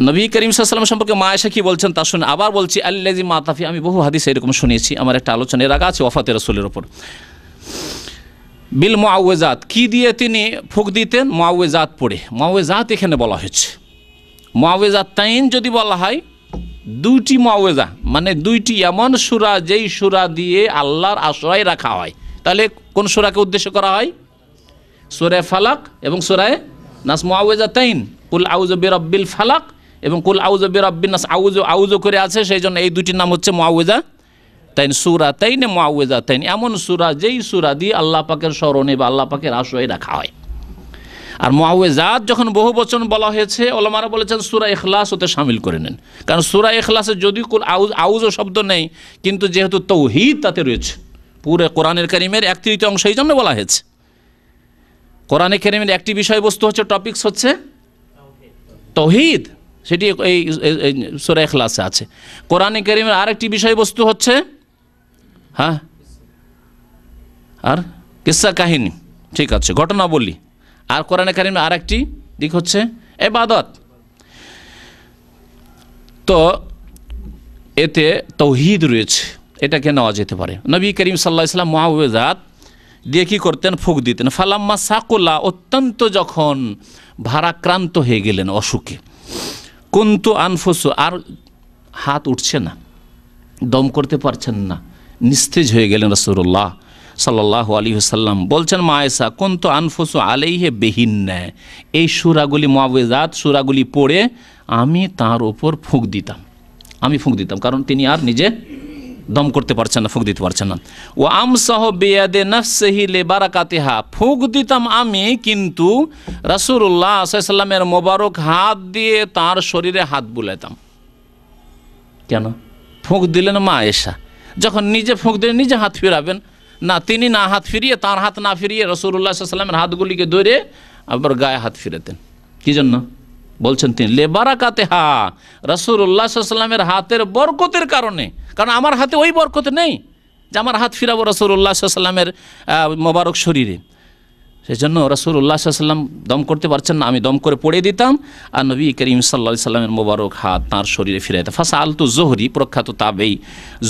নবী করিম সাল্লাল্লাহু আলাইহি ওয়াসাল্লাম সম্পর্কে মা আয়েশা কি বলছেন তা শুনে আবার বলছি, আল্লাজি মাতা ফি। আমি বহু হাদিস এরকম শুনিয়েছি, আমার একটা আলোচনা এর আগে আছে ওয়াফাতে রাসূলের উপর। বিল মুআউযাত, কি দিয়ে তিনি ফুক দিতেন? মুআউযাত পড়ে। মুআউযাত এখানে বলা হয়েছে, মুআউযাত তাইন যদি বলা হয়, 2টি মুআউযা মানে 2টি এমন সূরা যেই সূরা দিয়ে আল্লাহর আশ্রয় রাখা হয়। তাহলে কোন সূরাকে উদ্দেশ্য করা হয়? সূরা ফালাক এবং সূরা নাস। মুআউযাতাইন, কুল আউযু বিরাব্বিল ফালাক এবং কুল আউযু বিরাব্বিন নাস, আউযু আউযু করে আছে, সেই জন্য এই 2টির নাম হচ্ছে মুআউযাতাইন। সূরাতাইন মুআউযাতাইন, এমন সূরা যেই সূরা দিয়ে আল্লাহ পাকের স্মরণে বা আল্লাহ পাকের আশ্রয় রাখা হয়। আর মুআউযাত যখন বহু বচন বলা হয়েছে, ওলামারা বলেছেন সূরা ইখলাস ওতে শামিল করে নেন, কারণ সূরা ইখলাসে যদি কুল আউযু শব্দ নেই, কিন্তু যেহেতু তাওহীদ তাতে রয়েছে, পুরো কোরআনের কারীমের 1/3 অংশ এই জন্য বলা হয়েছে। কোরআনে কারীমের একটি বিষয়বস্তু হচ্ছে, টপিকস হচ্ছে তাওহীদ, সেটি এই সূরা ইখলাসে আছে। কোরআনে কারীমের আরেকটি বিষয়বস্তু হচ্ছে আর কিসসা কাহিনী, ঠিক আছে, ঘটনা বলি। আর কোরআনে কারীমের আরেকটি দিক হচ্ছে ইবাদত। তো এতে তাওহীদ রয়েছে, এটাকে নেওয়া যেতে পারে। নবী করিম সাল্লাল্লাহু আলাইহি ওয়াসাল্লাম মুআউযাত দিয়ে কী করতেন? ফুক দিতেন। ফালাম্মা সাকুলা, অত্যন্ত যখন ভারাক্রান্ত হয়ে গেলেন অসুখে, কুনতু আনফুসু, আর হাত উঠছে না, দম করতে পারছেন না, নিস্তেজ হয়ে গেলেন রাসূলুল্লাহ সাল্লাল্লাহু আলাইহি ওয়াসাল্লাম। বলছেন মা আয়েশা, কুনতু আনফুসু আলাইহি বিহিন্না, এই সূরাগুলি মুআউযাত সূরাগুলি পড়ে আমি তার উপর ফুঁক দিতাম, কারণ তিনি আর নিজে দম করতে পারছেন না, ফুঁক দিতে পারছেন না। ও আমসাহ বিয়াদে নাফসিহি লিবারাকাতিহা, ফুঁক দিতাম আমি কিন্তু রাসূলুল্লাহ সাল্লাল্লাহু আলাইহি ওয়াসাল্লামের মোবারক হাত দিয়ে তার শরীরে হাত বুলাইতাম। কেন? ফুঁক দিলেন মা আয়েশা, যখন নিজে ফুঁক দিলেন নিজে হাত ফিরাবেন না, তিনি না হাত ফিরিয়ে, তার হাত না ফিরিয়ে রাসূলুল্লাহ সাল্লাল্লাহু আলাইহি ওয়াসাল্লামের হাতগুলিকে ধরে আবার গায়ে হাত ফিরাতেন। কি জন্য? বলছেন তিনি লেবারাকাতিহা, রাসূলুল্লাহ সাল্লাল্লাহু আলাইহি ওয়াসাল্লামের হাতের বরকতের কারণে। কারণ আমার হাতে ওই বরকত নেই যে আমার হাত ফিরাবো রাসূলুল্লাহ সাল্লাল্লাহু আলাইহি ওয়াসাল্লামের মোবারক শরীরে। সেই জন্য রাসূলুল্লাহ সাল্লাল্লাহু আলাইহি ওয়াসাল্লাম দম করতে পারছেন না, আমি দম করে পড়ে দিতাম, আর নবী করিম সাল্লাল্লাহু আলাইহি ওয়াসাল্লামের মোবারক হাত তাঁর শরীরে ফিরাইতাম। ফাসআলতু যুহরি, প্রখ্যাত তাবেঈ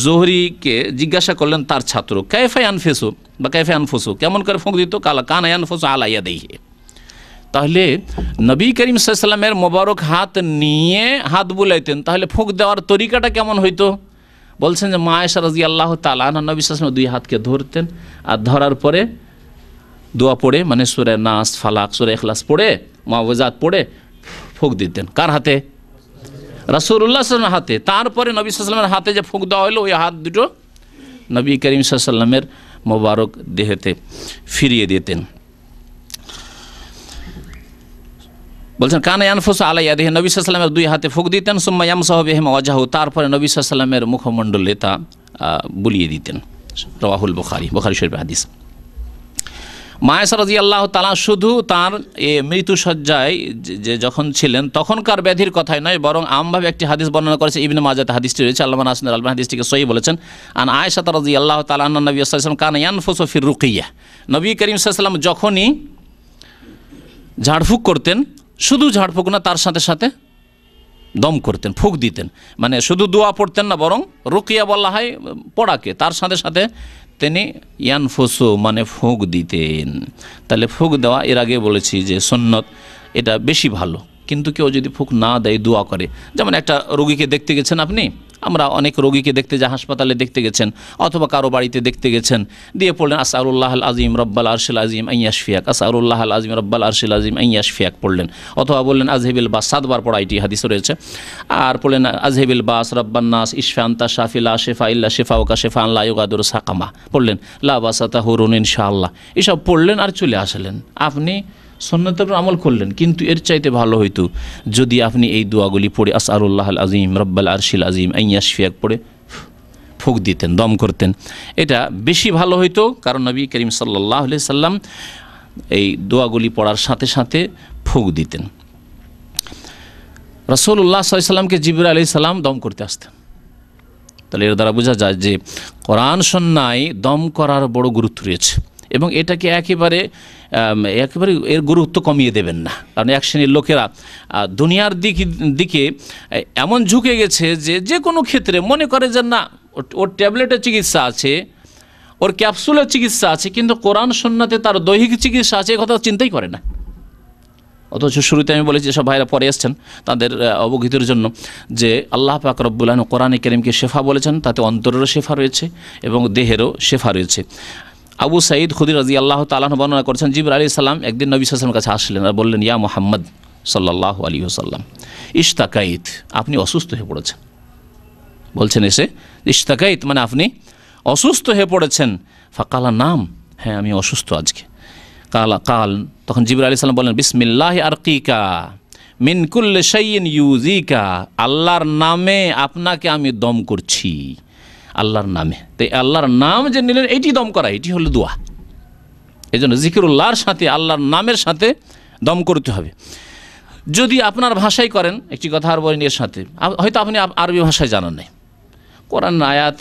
যুহরিকে জিজ্ঞাসা করলেন তার ছাত্র, কাইফা ইয়ানফুসু বা কাইফা ইয়ানফুসু, কেমন করে ফুঁক দিত? কালা কানা ইয়ানফুসু আলা ইয়াদাইহি। তাহলে নবী করিম সাল্লাল্লাহু আলাইহি ওয়াসাল্লামের মোবারক হাত নিয়ে হাত বুলাইতেন, তাহলে ফুঁক দেওয়ার তরিকাটা কেমন হইতো? বলছেন যে মা আয়েশা রাদিয়াল্লাহু তাআলা আনহা নবী সাল্লাল্লাহু আলাইহি ওয়াসাল্লাম দুই হাতকে ধরতেন, আর ধরার পরে দোয়া পড়ে, মানে সূরা নাস, ফালাক, সূরা ইখলাস পড়ে, মুআউযাত পড়ে ফুঁক দিতেন। কার হাতে? রাসূলুল্লাহ সাল্লাল্লাহু আলাইহি ওয়াসাল্লামের হাতে। তারপরে নবী সাল্লাল্লাহু আলাইহি ওয়াসাল্লামের হাতে যে ফুঁক দেওয়া হলো, ওই হাত দুটো নবী করিম সাল্লাল্লাহু আলাইহি ওয়াসাল্লামের মোবারক দেহেতে ফিরিয়ে দিতেন। বলছেন কানা ইয়ানফুসু আলা ইয়াদিহি, নবী সাল্লাল্লাহু আলাইহি ওয়াসাল্লামের দুই হাতে ফুঁক দিতেন। সুম্মা ইয়ামসাহু বিহিমা ওয়াজহাহু, তারপরে নবী সাল্লাল্লাহু আলাইহি ওয়াসাল্লামের মুখমণ্ডলে তা বুলিয়ে দিতেন। রাওয়াহুল বুখারী, বুখারী শরীফের হাদিস। মা আয়েশা রাদিয়াল্লাহু তাআলা শুধু তার মৃত্যুসজ্জায় যে যখন ছিলেন তখনকার ব্যাধির কথাই নয়, বরং আমভাবে একটি হাদিস বর্ণনা করেছে ইবনে মাজাতে, হাদিসটি রয়েছে, আল্লামা নাসিরুল আলবানী হাদিসটিকে সহিহ বলেছেন। আন আয়েশা রাদিয়াল্লাহু তাআলা আন্না নবী সাল্লাল্লাহু আলাইহি ওয়াসাল্লাম কানা ইয়ানফুসু ফির রুকিয়া, নবী করিম সাল্লাল্লাহু আলাইহি ওয়াসাল্লাম যখনই ঝাড়ফুঁক করতেন, শুধু ঝাড়ফুঁক না, তার সাথে সাথে দম করতেন, ফুঁক দিতেন। মানে শুধু দোয়া পড়তেন না, বরং রুকিয়া বলা হয় পড়াকে, তার সাথে সাথে তিনি ইয়ানফুসু মানে ফুঁক দিতেন। তাহলে ফুঁক দেওয়া এর আগে বলেছি যে সুন্নত, এটা বেশি ভালো। কিন্তু কেউ যদি ফুঁক না দেয়, দোয়া করে, যেমন একটা রোগীকে দেখতে গেছেন আপনি, আমরা অনেক রোগীকে দেখতে যাই, হাসপাতালে দেখতে গেছেন অথবা কারো বাড়িতে দেখতে গেছেন, দিয়ে পড়লেন আসআলুল্লাহাল আযীম রব্বাল আরশিল আযীম আন ইয়াশফিয়াক, আসআলুল্লাহাল আযীম রব্বাল আরশিল আযীম আন ইয়াশফিয়াক পড়লেন, অথবা বললেন আযহিবিল বাস, 7 বার পড়া, এটি হাদিস রয়েছে। আর পড়লেন আযহিবিল বাস রব্বান নাস ইশফা আনতা শাফি লা শিফা ইল্লা শিফাউকা শিফাআন লা ইউগাদিরু সাকামা পড়লেন, লা বাসা তাহুরুন ইনশাআল্লাহ, এসব পড়লেন আর চলে আসলেন। আপনি সুন্নতের আমল করলেন। কিন্তু এর চাইতে ভালো হইতো যদি আপনি এই দোয়াগুলি পড়ে আসআলুল্লাহাল আযীম রব্বাল আরশিল আযীম আন ইয়াশফিয়াক পড়ে ফুঁক দিতেন, দম করতেন, এটা বেশি ভালো হইতো। কারণ নবী করিম সাল্লাল্লাহু আলাইহি সাল্লাম এই দোয়াগুলি পড়ার সাথে সাথে ফুঁক দিতেন। রাসূলুল্লাহ সাল্লাল্লাহু আলাইহি সাল্লামকে জিবরাইল আলাইহিস সালাম দম করতে আসতেন। তাহলে এর দ্বারা বোঝা যায় যে কোরআন সুন্নাহয় দম করার বড় গুরুত্ব রয়েছে, এবং এটাকে একেবারে এর গুরুত্ব কমিয়ে দেবেন না। কারণ এক শ্রেণীর লোকেরা দুনিয়ার দিকে এমন ঝুঁকে গেছে যে যে কোনো ক্ষেত্রে মনে করে যে না, ওর ট্যাবলেটের চিকিৎসা আছে, ওর ক্যাপসুলের চিকিৎসা আছে, কিন্তু কোরআন সুন্নাতে তার দৈহিক চিকিৎসা আছে, এ কথা চিন্তাই করে না। অথচ শুরুতে আমি বলেছি, যেসব ভাইরা পরে এসছেন তাদের অবগতির জন্য, যে আল্লাহ পাক রব্বুল আলামিন কোরআনে কারীমকে শেফা বলেছেন, তাতে অন্তরেরও শেফা রয়েছে এবং দেহেরও শেফা রয়েছে। আবু সাঈদ খুদরি রাদিয়াল্লাহু তাআলা আনহু বর্ণনা করেছেন, জিবরাইল আলাইহিস সালাম একদিন নবী সাল্লাল্লাহু আলাইহি ওয়াসাল্লামের কাছে আসলেন আর বললেন, ইয়া মুহাম্মদ সাল্লাল্লাহু আলাইহি ওয়াসাল্লাম ইশতাকাইত, আপনি অসুস্থ হয়ে পড়েছেন। বলছেন এসে ইশতাকাইত মানে আপনি অসুস্থ হয়ে পড়েছেন। ফাকালা নাম, হ্যাঁ আমি অসুস্থ আজকে। কাল তখন জিবরাইল আলাইহিস সালাম বললেন, বিসমিল্লাহি আরকিকা মিন কুল্লি শাইইন ইউযিকা, আল্লাহর নামে আপনাকে আমি দম করছি, আল্লাহর নামে। তাই আল্লাহর নাম যে নিলেন, এটি দম করা, এটি হলো দোয়া। এই জন্য জিকিরুল্লাহর সাথে আল্লাহর নামের সাথে দম করতে হবে। যদি আপনার ভাষায় করেন, একটি কথা আর বলেন, এর সাথে হয়তো আপনি আরবি ভাষায় জানান নাই, কোরআন আয়াত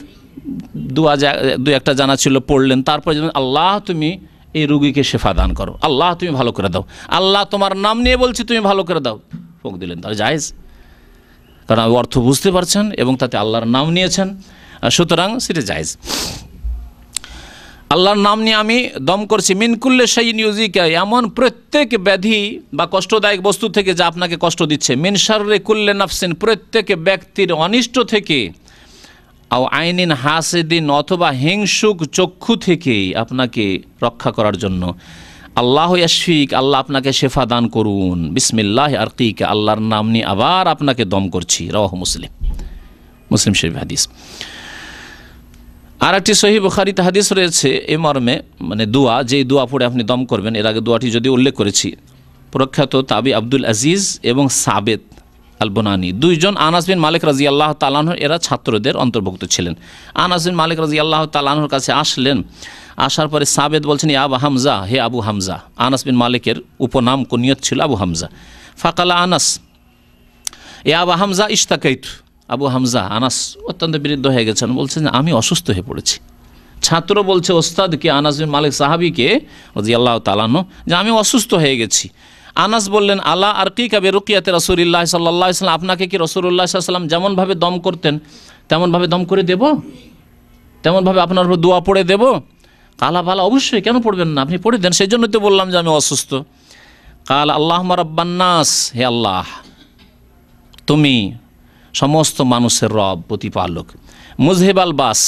দু একটা জানা ছিল, পড়লেন, তারপর আল্লাহ তুমি এই রোগীকে শেফা দান করো, আল্লাহ তুমি ভালো করে দাও, আল্লাহ তোমার নাম নিয়ে বলছি তুমি ভালো করে দাও, ফুঁক দিলেন, তাহলে জায়েজ। কারণ অর্থ বুঝতে পারছেন এবং তাতে আল্লাহর নাম নিয়েছেন, সুতরাং সেটা জায়েজ। আল্লাহর নাম নিয়ে আমি দম করছি। মিন কুল্লি শাইইন ইউযিকা, এমন প্রত্যেক ব্যাধি বা কষ্টদায়ক বস্তু থেকে যা আপনাকে কষ্ট দিচ্ছে। মিন শাররি কুল্লি নাফসিন, প্রত্যেক ব্যক্তির অনিষ্ট থেকে। আও আইনিন হাসিদিন, অথবা হিংসুক চক্ষু থেকে আপনাকে রক্ষা করার জন্য। আল্লাহ ইয়াশফিক, আল্লাহ আপনাকে শেফা দান করুন। বিসমিল্লাহি আরকিকা, আল্লাহর নাম নিয়ে আবার আপনাকে দম করছি। রাওয়াহু মুসলিম, মুসলিম শরীফ হাদিস। আর একটি সহিহ বুখারীতে হাদিস রয়েছে এই মর্মে, মানে দোয়া, যেই দোয়া পড়ে আপনি দম করবেন, এর আগে দোয়াটি যদি উল্লেখ করেছি, প্রখ্যাত তাবি আব্দুল আজিজ এবং সাবেত আল বুনানি দুইজন আনাস বিন মালিক রাদিয়াল্লাহু তাআলা আনহু এরা ছাত্রদের অন্তর্ভুক্ত ছিলেন। আনাস বিন মালিক রাদিয়াল্লাহু তাআলা আনহুর কাছে আসলেন, আসার পরে সাবেত বলছেন, ইয়া আবু হামজা, হে আবু হামজা। আনাস বিন মালিকের উপনাম কুনিয়ত ছিল আবু হামজা। ফাকালা আনাস, ইয়া আবু হামজা ইশতাকাইতু। আবু হামজা, আনাস অত্যন্ত বিরুদ্ধ হয়ে গেছেন, বলছেন যে আমি অসুস্থ হয়ে পড়েছি। ছাত্র বলছে ওস্তাদকে, আনাস বিন মালিক সাহাবীকে রাদিয়াল্লাহু তাআলা আনহু, যে আমি অসুস্থ হয়ে গেছি। আনাস বললেন, আলা আরকিকা বিরুকিয়াতি রাসূলিল্লাহ সাল্লাল্লাহু আলাইহি ওয়াসাল্লাম, আপনাকে কি রাসূলুল্লাহ সাল্লাল্লাহু আলাইহি ওয়াসাল্লাম যেমনভাবে দম করতেন তেমনভাবে দম করে দেব, তেমনভাবে আপনার উপর দোয়া পড়ে দেব? কালা বালা, অবশ্যই, কেন পড়বেন না, আপনি পড়ে দেন, সেই জন্য তো বললাম যে আমি অসুস্থ। কাল আল্লাহুম্মা রাব্বান নাস, হে আল্লাহ তুমি সমস্ত মানুষের রব, প্রতিপালক। মুজহিবাল বাস,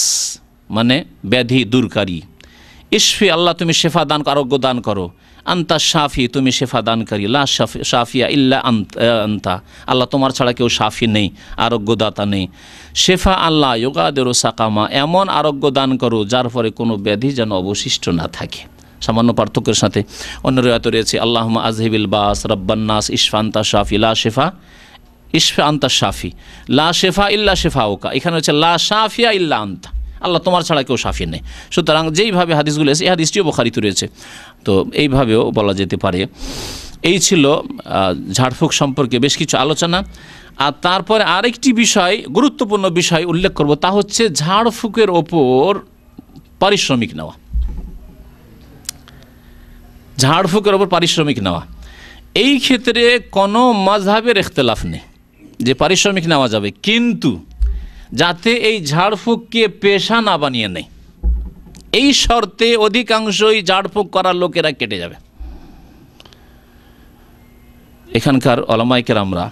মানে ব্যাধি দূরকারী। ইশফি, আল্লাহ তুমি শেফা দান, আরোগ্য দান করো। আন্তা শাফি, তুমি শেফা দানকারী। লা শাফিয়া ইল্লা আন্তা, আল্লাহ তোমার ছাড়া কেউ শাফি নেই, আরোগ্যদাতা নেই। শেফা আল্লাহ ইউগাদিরু সাকামা, এমন আরোগ্য দান করো যার পরে কোনো ব্যাধি যেন অবশিষ্ট না থাকে। সামান্য পার্থক্যের সাথে অন্য রিওয়ায়াত রয়েছে, আল্লাহুম্মা আযহিবিল বাস রাব্বান নাস ইশফা আন্তা শাফি লা শেফা, ইশফা আন্তা শাফি লা শেফা ইল্লা শেফাউকা। এখানে হচ্ছে লা শাফিয়া ইল্লা আন্তা, আল্লাহ তোমার ছাড়া কেউ শাফি নেই। সুতরাং যেইভাবে হাদিসগুলো এসে, এই হাদিসটিও বুখারীতে রয়েছে, তো এইভাবেও বলা যেতে পারে। এই ছিল ঝাড়ফুঁক সম্পর্কে বেশ কিছু আলোচনা। আর তারপরে আরেকটি বিষয়, গুরুত্বপূর্ণ বিষয় উল্লেখ করব, তা হচ্ছে ঝাড়ফুঁকের ওপর পারিশ্রমিক নেওয়া। ঝাড়ফুঁকের ওপর পারিশ্রমিক নেওয়া, এই ক্ষেত্রে কোনো মাযহাবের ইখতিলাফ নেই যে পারিশ্রমিক নেওয়া যাবে, কিন্তু যাতে এই ঝাড়ফুঁককে পেশা না বানিয়ে নেয়, এই শর্তে অধিকাংশই ঝাড়ফুঁক করার লোকেরা কেটে যাবে। এখানকার ওলামায়ে কেরামরা,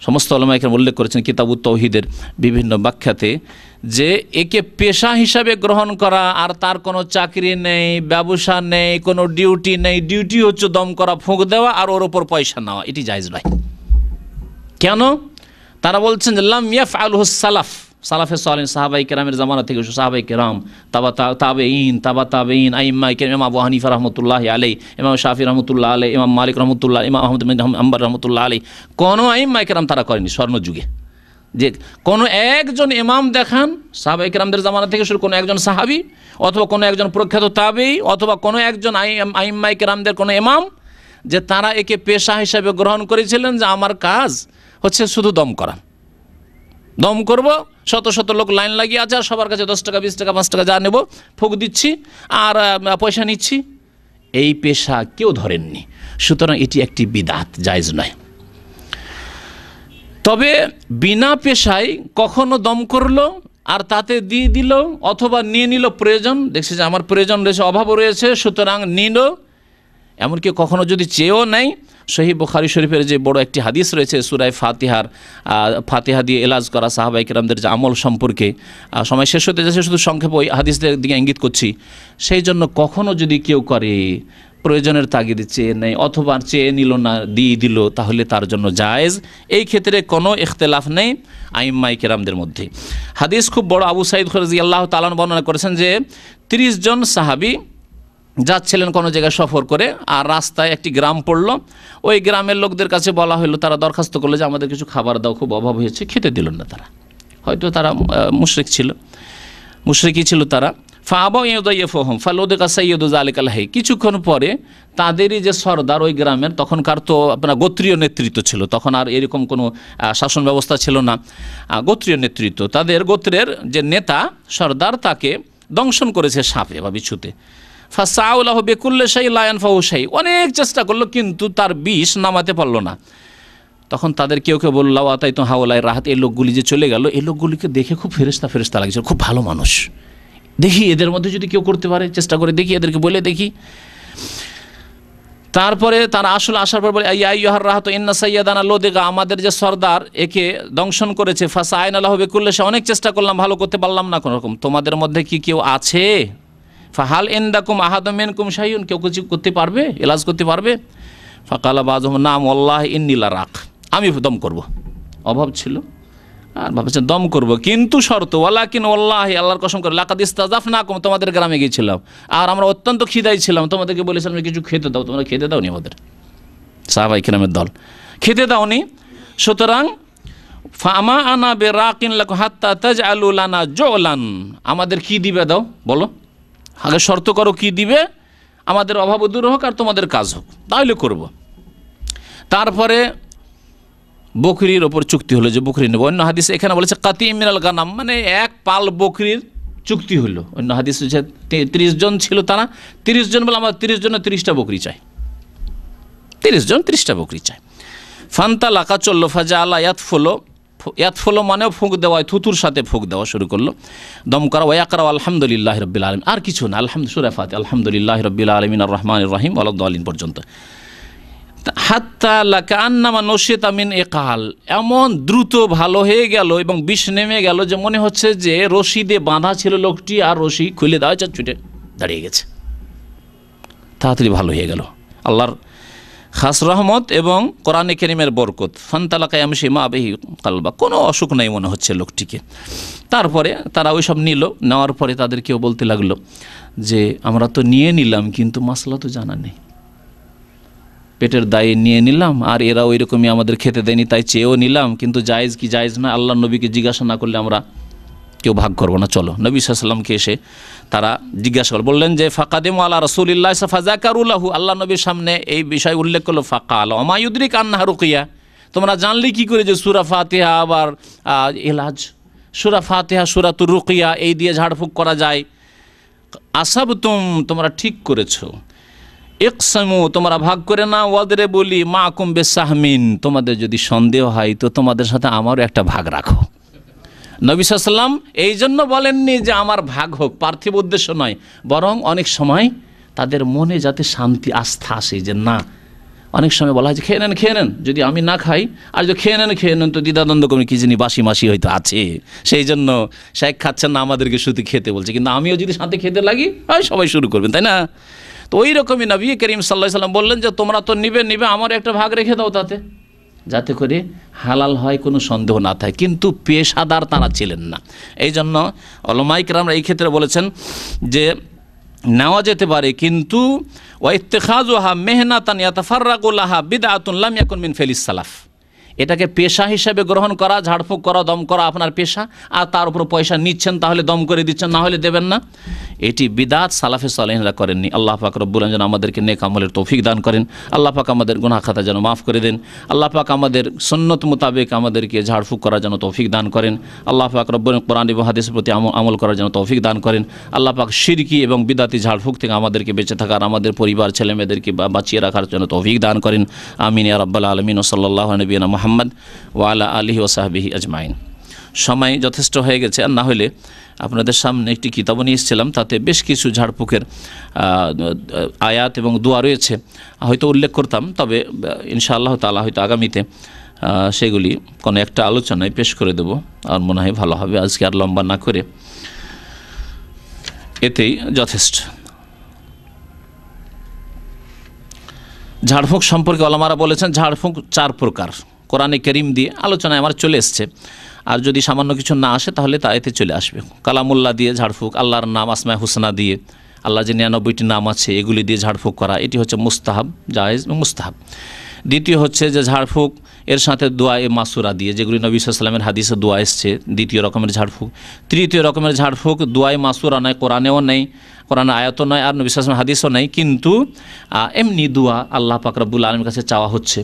সমস্ত ওলামায়ে কেরাম উল্লেখ করেছেন কিতাবুত তাওহীদের বিভিন্ন ব্যাখ্যাতে, যে একে পেশা হিসাবে গ্রহণ করা, আর তার কোনো চাকরি নেই, ব্যবসা নেই, কোনো ডিউটি নেই, ডিউটি হচ্ছে দম করা, ফুঁক দেওয়া আর ওর ওপর পয়সা নেওয়া, এটি জায়েজ নয়। কেন? তারা বলছেন যে লাম ইয়াফআলহু সালাফ, সালাফে সালেহিন, সাহাবায়ে কেরামের জামানা থেকে, সাহাবায়ে কেরাম, তাবেঈন, আইম্মায়ে কেরাম, ইমাম আবু হানিফা রাহমাতুল্লাহি আলাইহি, ইমাম শাফি রাহমাতুল্লাহি আলাইহি, ইমাম মালিক রাহমাতুল্লাহ, ইমাম আহমদ বিন হাম্বল রাহমাতুল্লাহি আলাইহি, কোনো আইম্মায়ে কেরাম তারা করেনি স্বর্ণযুগে। যে কোনো একজন ইমাম দেখান সাহাবায়ে কেরামদের জামানা থেকে শুরু, কোনো একজন সাহাবী অথবা কোনো একজন প্রখ্যাত তাবেঈ অথবা কোনো একজন আইম্মায়ে কেরামদের কোনো ইমাম, যে তারা একে পেশা হিসাবে গ্রহণ করেছিলেন, যে আমার কাজ হচ্ছে শুধু দম করা, দম করব, শত শত লোক লাইন লাগিয়ে আছে, আর সবার কাছে 10 টাকা 20 টাকা 5 টাকা যা নেব ফুঁক দিচ্ছি আর পয়সা নিচ্ছি, এই পেশা কেউ ধরেননি। সুতরাং এটি একটি বিদআত, জায়েজ নয়। তবে বিনা পেশায় কখনো দম করলো আর তাতে দিয়ে দিল, অথবা নিয়ে নিল প্রয়োজন, দেখছে যে আমার প্রয়োজন রয়েছে, অভাবও রয়েছে, সুতরাং নিল, এমনকি কখনো যদি চেয়েও নেয়, সহিহ বুখারী শরীফের যে বড় একটি হাদিস রয়েছে সূরা ফাতিহা দিয়ে এলাজ করা সাহাবায়ে কেরামদের যে আমল সম্পর্কে, সময় শেষ হতে যাচ্ছে, শুধু সংক্ষেপে ওই হাদিসের দিকে ইঙ্গিত করছি। সেই জন্য কখনো যদি কেউ করে প্রয়োজনের তাগিদে চেয়ে নেয় অথবা চেয়ে নিল না, দিয়ে দিল, তাহলে তার জন্য জায়েজ। এই ক্ষেত্রে কোনো ইখতিলাফ নেই আইম্মায়ে কেরামদের মধ্যে। হাদিস খুব বড়, আবু সাঈদ রাদিয়াল্লাহু তাআলা বর্ণনা করেছেন যে 30 জন সাহাবী যাচ্ছিলেন কোনো জায়গায় সফর করে, আর রাস্তায় একটি গ্রাম পড়ল। ওই গ্রামের লোকদের কাছে বলা হলো, তারা দরখাস্ত করলো যে আমাদের কিছু খাবার দাও, খুব অভাব হয়েছে। খেতে দিল না তারা, হয়তো তারা মুশরিকই ছিল তারা। ফাআবাউ ইউদাইফুহুম ফালুদিকা সাইয়্যিদু যালিকাল হাই, কিছুক্ষণ পরে তাদেরই যে সরদার ওই গ্রামের, তখনকার তো আপনার গোত্রীয় নেতৃত্ব ছিল, তখন আর এরকম কোনো শাসন ব্যবস্থা ছিল না, গোত্রীয় নেতৃত্ব, তাদের গোত্রের যে নেতা সরদার, তাকে দংশন করেছে সাপে বা বিচ্ছুতে। ফাসাউলাহু বিকুল্লি শাই লা ইয়ানফাউ শাই, অনেক চেষ্টা করলো কিন্তু তার বিষ নামাতে পারলো না। তখন তাদের কেউ কেউ বলল, আতাই তো হাওলাই রাহাত, এই লোকগুলি যে চলে গেল, এই লোকগুলিকে দেখে খুব ফেরেশতা লাগছিল, খুব ভালো মানুষ, দেখি এদের মধ্যে যদি কেউ করতে পারে, চেষ্টা করে দেখি, এদেরকে বলে দেখি। তারপরে তারা আসলে আসার পর বলে, ইয়া আইয়ুহার রাহাত ইন্না সাইয়্যিদানা লুদিগা, আমাদের যে সরদার একে দংশন করেছে। ফাসাআইনা লাহু বিকুল্লি শাই, অনেক চেষ্টা করলাম, ভালো করতে পারলাম না কোনো রকম। তোমাদের মধ্যে কি কেউ আছে? ফাহাল ইনদাকুম আহাদুম মিনকুম শাইউন, কেউ কিছু করতে পারবে, এলাজ করতে পারবে? ফাকালা বাযুহুম নাম ওয়াল্লাহি ইন্নী লারাক, আমি দম করব। অভাব ছিল আর ভাবছেন দম করব, কিন্তু শর্ত ওয়ালাকিন ওয়াল্লাহি, আল্লাহর কসম করে, লাকাদ ইস্তাযাফনাকুম, তোমাদের গ্রামে গিয়েছিলাম আর আমরা অত্যন্ত খিদাই ছিলাম, তোমাদেরকে বলেছিলাম কিছু খেতে দাও, তোমরা খেতে দাওনি আমাদের, সাহাবায়ে কেরামের দল খেতে দাওনি। সুতরাং ফামা আনা বিরাকিন লাকুম হাত্তা তাজআলু লানা জুলান, আমাদের কি দিবে দাও বলো, আগে শর্ত করো কি দিবে, আমাদের অভাব দূর হোক আর তোমাদের কাজ হোক, তাহলে করব। তারপরে বকরির ওপর চুক্তি হলো যে বকরি নেব। অন্য হাদিসে এখানে বলেছে কাতি মিনাল গানাম, মানে এক পাল বকরির চুক্তি হলো। অন্য হাদিস হচ্ছে 30 জন ছিল, তারা 30 জন বলে আমার 30 জনের 30টা বকরি চাই, 30 জন 30টা বকরি চাই। ফান্তা লাকা চললো, ফাজা আল্লাহ ইয়াতফলো মানেও ফুঁক দেওয়া, থুতুর সাথে ফুঁক দেওয়া শুরু করলো, দম করা, ওয়াকরা আলহামদুলিল্লাহ রব্বিল আলামিন, আর কিছু না, সূরা ফাতিহা আলহামদুলিল্লাহ রব্বিল আলামিন আর রহমানির রহিম ওয়ালাদ-দালিন পর্যন্ত। হাত্তা লাকান্নামা নশিতা মিন ইকাল, এমন দ্রুত ভালো হয়ে গেল এবং বিষ নেমে গেল যে মনে হচ্ছে যে রশি দিয়ে বাঁধা ছিল লোকটি, আর রশি খুলে দেওয়া হচ্ছে, ছুটে দাঁড়িয়ে গেছে, তাড়াতাড়ি ভালো হয়ে গেল। আল্লাহর খাস রহমত এবং কোরআনে কারীমের বরকত। ফান্তালাকা ইয়ামশি মা বিহি কালবা, কোনো অসুখ নাই মনে হচ্ছে লোকটিকে। তারপরে তারা ওই সব নিল, নেওয়ার পরে তাদের কেউ বলতে লাগলো যে আমরা তো নিয়ে নিলাম কিন্তু মাসলা তো জানা নেই, পেটের দায়ে নিয়ে নিলাম আর এরা ওই রকমই আমাদের খেতে দেয়নি, তাই চেয়েও নিলাম, কিন্তু জায়েজ কি জায়েজ না আল্লাহ নবীকে জিজ্ঞাসা না করলে আমরা কেউ ভাগ করবো না, চলো। নবী সাল্লাল্লাহু আলাইহি ওয়াসাল্লামকে এসে তারা জিজ্ঞাসা করল, বললেন যে ফাকাদিমু আলা রাসূলিল্লাহ ফাযাকারুলাহু, আল্লাহ নবীর সামনে এই বিষয় উল্লেখ করলো। ফাকাল ওমা ইউদরিক আন্নাহা রুকিয়া, তোমরা জানলে কি করে যে সূরা ফাতিহা আবার ইলাজ, সূরা ফাতিহা সূরাতুর রুকিয়া এই দিয়ে ঝাড়ফুঁক করা যায়। আসাবতুম, তোমরা ঠিক করেছো। ইকসামু, তোমরা ভাগ করে না। ওয়াদরে বলি মাকুম বিসাহমিন, তোমাদের যদি সন্দেহ হয় তো তোমাদের সাথে আমারও একটা ভাগ রাখো। নবী সাল্লাল্লাহু আলাইহি ওয়াসাল্লাম এই জন্য বলেননি যে আমার ভাগ হোক, পার্থিব উদ্দেশ্য নয়, বরং অনেক সময় তাদের মনে যাতে শান্তি আস্থা আসে যে না, অনেক সময় বলা হয় যে খেয়ে নেন, যদি আমি না খাই আর যদি খেয়ে নেন তো দ্বিধাদ্বন্দ্ব কমে কি জানি বাসি মাসি হয়তো আছে, সেই জন্য শেখ খাচ্ছেন না, আমাদেরকে শুধু খেতে বলছে, কিন্তু আমিও যদি সাথে খেতে লাগি হয় সবাই শুরু করবেন, তাই না? তো ওই রকমই নবী করিম সাল্লাল্লাহু আলাইহি ওয়াসাল্লাম বললেন যে তোমরা তো নিবে, আমার একটা ভাগ রেখে দাও তাতে, যাতে করে হালাল হয়, কোনো সন্দেহ না থাকে। কিন্তু পেশাদার তারা ছিলেন না, এই জন্য উলামায়ে কেরামরা এই ক্ষেত্রে বলেছেন যে নেওয়া যেতে পারে, কিন্তু ওয়া ইত্তিখাযুহা মেহনাতান ইয়াতাফাররাকু লাহা বিদআতুন লাম ইয়াকুন মিন ফিলিস সালাফ, এটাকে পেশা হিসেবে গ্রহণ করা, ঝাড়ফুঁক করা, দম করা আপনার পেশা, আর তার উপর পয়সা নিচ্ছেন তাহলে দম করে দিচ্ছেন, না হলে দেবেন না, এটি বিদআত সালাফে সালেহিনরা করেননি। আল্লাহ পাক রব্বুল আলামিন যেন আমাদেরকে নেক আমলের তৌফিক দান করেন, আল্লাহ পাক আমাদের গুনাহ খাতা যেন মাফ করে দেন, আল্লাহ পাক আমাদের সুন্নত মোতাবেক আমাদেরকে ঝাড়ফুঁক করার জন্য তৌফিক দান করেন, আল্লাহ পাক রব্বুল আলামিন কোরআন এবং হাদিসের প্রতি আমল করার জন্য তৌফিক দান করেন, আল্লাহ পাক শিরকি এবং বিদআতি ঝাড়ফুঁক থেকে আমাদেরকে বেঁচে থাকার, আমাদের পরিবার ছেলেমেয়েদেরকে বাঁচিয়ে রাখার জন্য তৌফিক দান করেন। আমিন ইয়া রাব্বাল আলামিন। ওয়া সাল্লাল্লাহু আলা নবিয়িনা মুহাম্মদ ওয়া আলা আলিহি ওয়া সাহবিহি আজমাইন। সময় যথেষ্ট হয়ে গেছে, আর না হলে আপনাদের সামনে একটি কিতাব নিয়ে এসেছিলাম, তাতে বেশ কিছু ঝাড়ফুঁকের আয়াত এবং দোয়া রয়েছে, হয়তো উল্লেখ করতাম, তবে ইনশাআল্লাহ তাআলা হয়তো আগামীতে সেগুলি কোনো একটা আলোচনায় পেশ করে দেব, আর মনে হয় ভালো হবে। আজকে আর লম্বা না করে এতেই যথেষ্ট। ঝাড়ফুঁক সম্পর্কে ওলামারা বলেছেন ঝাড়ফুঁক 4 প্রকার, কোরআনে কারীম দিয়ে আলোচনায় আমার চলে এসছে, আর যদি সামান্য কিছু না আসে তাহলে তা এতে চলে আসবে। কালামুল্লাহ দিয়ে ঝাড়ফুঁক, আল্লাহর নাম আসমায়ে হুসনা দিয়ে, আল্লাহ যে 99টি নাম আছে এগুলি দিয়ে ঝাড়ফুঁক করা, এটি হচ্ছে মুস্তাহাব, জায়েজ এবং মুস্তাহাব। দ্বিতীয় হচ্ছে যে ঝাড়ফুঁক এর সাথে দোয়া এ মাসুরা দিয়ে, যেগুলি নবী সাল্লাল্লাহু আলাইহি ওয়াসাল্লামের হাদিসে দোয়া এসছে, দ্বিতীয় রকমের ঝাড়ফুঁক। তৃতীয় রকমের ঝাড়ফুঁক দোয়ায়ে মাসুরা নয়, কোরআনেও নেই, কোরআন আয়াতও নয়, আর নবী সাল্লাল্লাহু আলাইহি ওয়াসাল্লামের হাদিসও নেই, কিন্তু এমনি দোয়া আল্লাহ পাক রব্বুল আলামিনের কাছে চাওয়া হচ্ছে,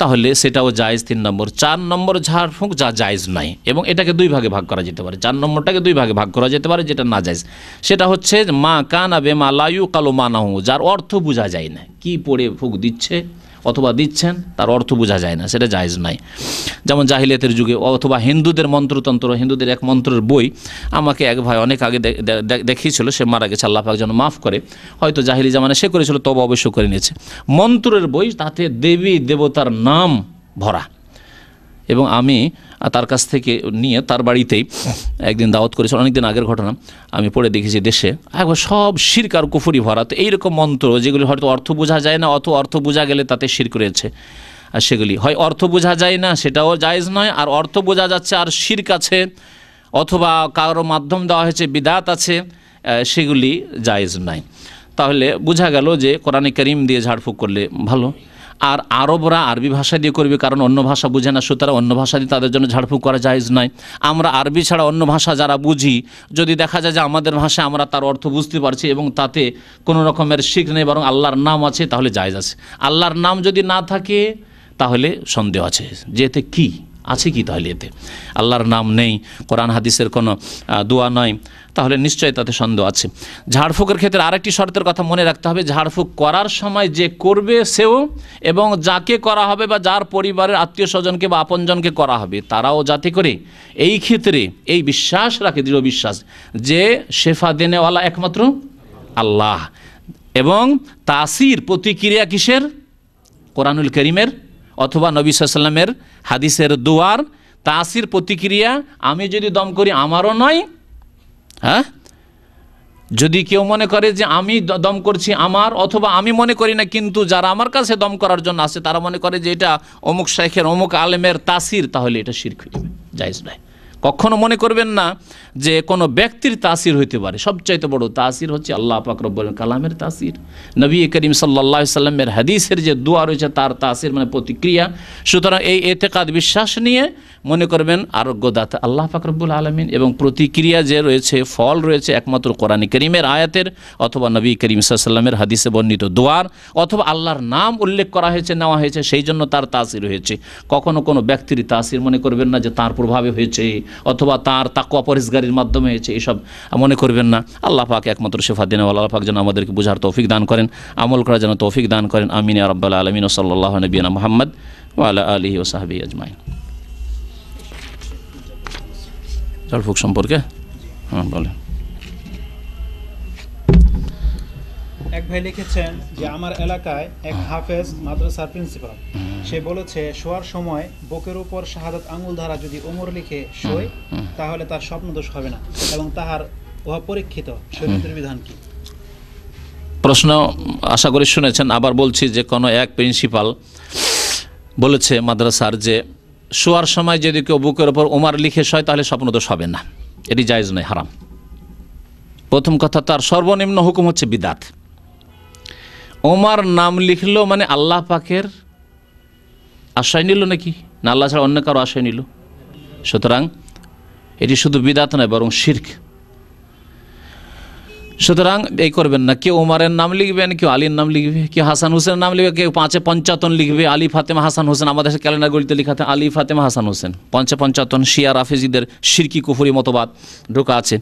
তাহলে সেটাও জায়েজ। 3 নম্বর। 4 নম্বর ঝাড়ফুঁক যা জায়েজ নাই, এবং এটাকে 2 ভাগে ভাগ করা যেতে পারে। 4 নম্বরটাকে 2 ভাগে ভাগ করা যেতে পারে, যেটা না জায়েজ সেটা হচ্ছে মা কানা বেমা লা ইউকালু মানাহু, যার অর্থ বোঝা যায় না, কি পড়ে ফুঁক দিচ্ছে অথবা দিচ্ছেন তার অর্থ বোঝা যায় না, সেটা জায়েজ নাই। যেমন জাহিলিয়াতের যুগে, অথবা হিন্দুদের মন্ত্রতন্ত্র, হিন্দুদের এক মন্ত্রের বই আমাকে এক ভাই অনেক আগে দেখিয়েছিল, সে মারা গেছে, আল্লাহ পাক যেন মাফ করে, হয়তো জাহিলি জামানে সে করেছিল, তবে অবশ্য করে নিয়েছে। মন্ত্রের বই, তাতে দেবী দেবতার নাম ভরা, এবং আমি তার কাছ থেকে নিয়ে তার বাড়িতেই একদিন দাওয়াত করেছিল, অনেকদিন আগের ঘটনা, আমি পড়ে দেখেছি দেশে একবার সব শিরক আর কুফরি ভরা। তো এইরকম মন্ত্র যেগুলি হয়তো অর্থ বোঝা যায় না, অর্থ বোঝা গেলে তাতে শিরক রয়েছে, সেগুলি হয় অর্থ বোঝা যায় না, সেটাও জায়েজ নয়, আর অর্থ বোঝা যাচ্ছে আর শিরক আছে অথবা কারো মাধ্যম দেওয়া হয়েছে বিদাত আছে, সেগুলি জায়েজ নাই। তাহলে বোঝা গেল যে কোরআনে কারীম দিয়ে ঝাড়ফুঁক করলে ভালো। আর আরবরা আরবি ভাষা দিয়ে করবে, কারণ অন্য ভাষা বুঝে না, সুতরাং অন্য ভাষা দিয়ে তাদের জন্য ঝাড়ফুঁক করা জায়েজ নয়। আমরা আরবি ছাড়া অন্য ভাষা যারা বুঝি, যদি দেখা যায় যে আমাদের ভাষায় আমরা তার অর্থ বুঝতে পারছি এবং তাতে কোনো রকমের শিরক নেই, বরং আল্লাহর নাম আছে, তাহলে জায়েজ আছে। আল্লাহর নাম যদি না থাকে তাহলে সন্দেহ আছে যে এতে কী আছে, কি তাহলে এতে আল্লাহর নাম নেই, কোরআন হাদিসের কোনো দোয়া নয়, তাহলে নিশ্চয়ই তাতে সন্দেহ আছে। ঝাড়ফুঁকের ক্ষেত্রে আরেকটি শর্তের কথা মনে রাখতে হবে, ঝাড়ফুঁক করার সময় যে করবে সেও এবং যাকে করা হবে বা যার পরিবারের আত্মীয় স্বজনকে বা আপনজনকে করা হবে তারাও যাতে করে এই ক্ষেত্রে এই বিশ্বাস রাখে, দৃঢ় বিশ্বাস যে শেফা দেনেওয়ালা একমাত্র আল্লাহ, এবং তাসির প্রতিক্রিয়া কিসের? কোরআনুল কারীমের অথবা নবী সাল্লাল্লাহু আলাইহি ওয়াসাল্লামের হাদিসের দোয়ার তাসির প্রতিক্রিয়া। আমি যদি দম করি আমারও নয়, হ্যাঁ, যদি কেউ মনে করে যে আমি দম করছি আমার, অথবা আমি মনে করি না কিন্তু যারা আমার কাছে দম করার জন্য আসে তারা মনে করে যে এটা অমুক শাইখের অমুক আলেমের তাসির, তাহলে এটা শিরক হয়ে যাবে, জায়েজ নয়। কখনো মনে করবেন না যে কোনো ব্যক্তির তাসির হইতে পারে। সবচাইতে বড় তাসির হচ্ছে আল্লাহ পাক রব্বুল কালামের তাসির, নবী করিম সাল্লাল্লাহু আলাইহি সাল্লামের হাদিসের যে দোয়া রয়েছে তার তাসির মানে প্রতিক্রিয়া। সুতরাং এই এতেকাদ বিশ্বাস নিয়ে মনে করবেন আরোগ্যদাতা আল্লাহ পাক রব্বুল আলামিন, এবং প্রতিক্রিয়া যে রয়েছে ফল রয়েছে একমাত্র কোরআন কারীমের আয়াতের অথবা নবী করিম সাল্লাল্লাহু আলাইহি সাল্লামের হাদিসে বর্ণিত দোয়ার অথবা আল্লাহর নাম উল্লেখ করা হয়েছে, নেওয়া হয়েছে, সেই জন্য তার তাসির হয়েছে। কখনো কোনো ব্যক্তির তাসির মনে করবেন না যে তার প্রভাবে হয়েছে অথবা তার তাকওয়া পরহেজগারির মাধ্যমে হয়েছে, এসব মনে করবেন না। আল্লাহ পাক একমাত্র শেফা দেন, আল্লাহ পাক যেন আমাদেরকে বোঝার তৌফিক দান করেন, আমল করার যেন তৌফিক দান করেন। আমিন ইয়া রাব্বাল আলামিন। সাল্লাল্লাহু নবিয়িনা মুহাম্মদ ওয়া আলা আলিহি ওয়া সাহবিহি আজমাইন। ঝাড়ফুঁক সম্পর্কে বলেন। এক ভাই লিখেছেন যে আমার এলাকায় এক হাফেজ মাদ্রাসার প্রিন্সিপাল, সে বলেছে শোয়ার সময় বুকের উপর শাহাদাত আঙ্গুল দ্বারা যদি ওমর লিখে শোয় তাহলে তার স্বপ্নদোষ হবে না এবং তাহার উহা পরীক্ষিত, শরীয়তের বিধান কি? প্রশ্ন আশা করি শুনেছেন। আবার বলছি যে কোনো এক প্রিন্সিপাল বলেছে মাদ্রাসার যে শোয়ার সময় যদি কেউ বুকের ওপর ওমর লিখে শোয় তাহলে স্বপ্নদোষ হবে না, এটি জায়েজ নয়, হারাম। প্রথম কথা, তার সর্বনিম্ন হুকুম হচ্ছে বিদাত। ওমর নাম লিখলো মানে আল্লাহ পাকের আশ্রয় নিল নাকি, না আল্লাহ ছাড়া অন্য কারো আশ্রয় নিল? সুতরাং এটি শুধু বিদাত নয় বরং শিরক। সুতরাং এই করবেন না, কেউ ওমরের নাম লিখবেন, কেউ আলীর নাম লিখবে, কেউ হাসান হোসেনের নাম লিখবে, কেউ 555 লিখবে, আলী ফাতেমা হাসান হোসেন। আমাদের ক্যালেন্ডার গলিতে লিখাতে আলী ফাতেমা হাসান হোসেন 555। শিয়া রাফেজিদের শিরকি কুফরি মতবাদ ঢোকা আছে।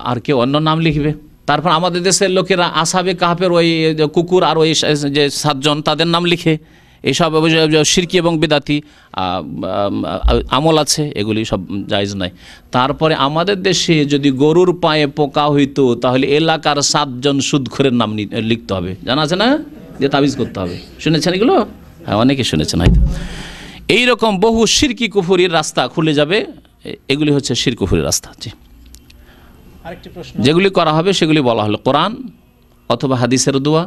আর কেউ অন্য নাম লিখবে। তারপর আমাদের দেশের লোকেরা আসহাবে কাহফের ওই কুকুর আর ওই যে 7 জন তাদের নাম লিখে, এইসব শিরকি এবং বিদাতি আমল আছে, এগুলি সব জায়েজ নয়। তারপরে আমাদের দেশে যদি গরুর পায়ে পোকা হইতো তাহলে এলাকার 7 জন সুদখোরের নাম লিখতে হবে, জানা আছে না, যে তাবিজ করতে হবে। শুনেছেন এগুলো? হ্যাঁ, অনেকে শুনেছেন হয়তো। এইরকম বহু শিরকি কুফরির রাস্তা খুলে যাবে, এগুলি হচ্ছে শিরক কুফরির রাস্তা। আরেকটি প্রশ্ন, যেগুলি করা হবে সেগুলি বলা হলো কোরআন অথবা হাদিসের দোয়া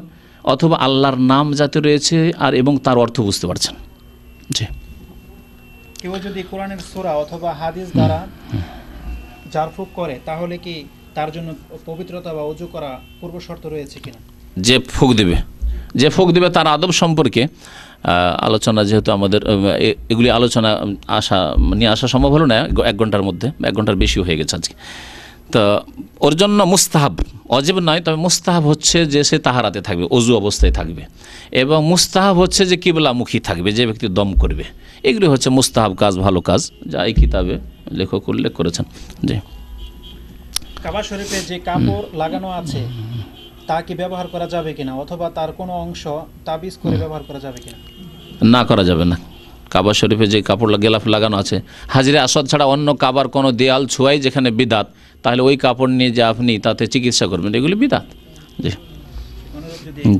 অথবা আল্লাহর নাম যাতে রয়েছে আর এবং তার অর্থ বুঝতে পারছেন। জি, কেউ যদি কোরআনের সূরা অথবা হাদিস দ্বারা ঝাড়ফুঁক করে তাহলে কি তার জন্য পবিত্রতা বা ওযু করা পূর্ব শর্ত রয়েছে কিনা? যে ফুঁক দেবে তার আদব সম্পর্কে আলোচনা, যেহেতু আমাদের এগুলি আলোচনা নিয়ে আসা সম্ভব হলো না 1 ঘন্টার মধ্যে, 1 ঘন্টার বেশি হয়ে গেছে আজকে। তো ওর জন্য মুস্তাহাব, ওয়াজিব নয়, তবে মুস্তাহাব হচ্ছে যে সে তাহারাতে থাকবে, ওযু অবস্থায় থাকবে, এবং মুস্তাহাব হচ্ছে যে কিবলামুখী থাকবে যে ব্যক্তি দম করবে। এগুলি হচ্ছে মুস্তাহাব কাজ, ভালো কাজ, যা এই কিতাবে লেখক উল্লেখ করেছেন। জি, কাবা শরীফে যে কাপড় লাগানো আছে তা কি ব্যবহার করা যাবে কিনা, অথবা তার কোনো অংশ তাবিজ করে ব্যবহার করা যাবে কিনা? না, করা যাবে না। কাবা শরীফে যে কাপড় গেলাফ লাগানো আছে, হাজরে আসওয়াদ ছাড়া অন্য কাবার কোনো দেয়াল ছোঁয়াই যেখানে বিদাত, তাহলে ওই কাপড় নিয়ে যে আপনি তাতে চিকিৎসা করবেন, এগুলি বিদাত। জি,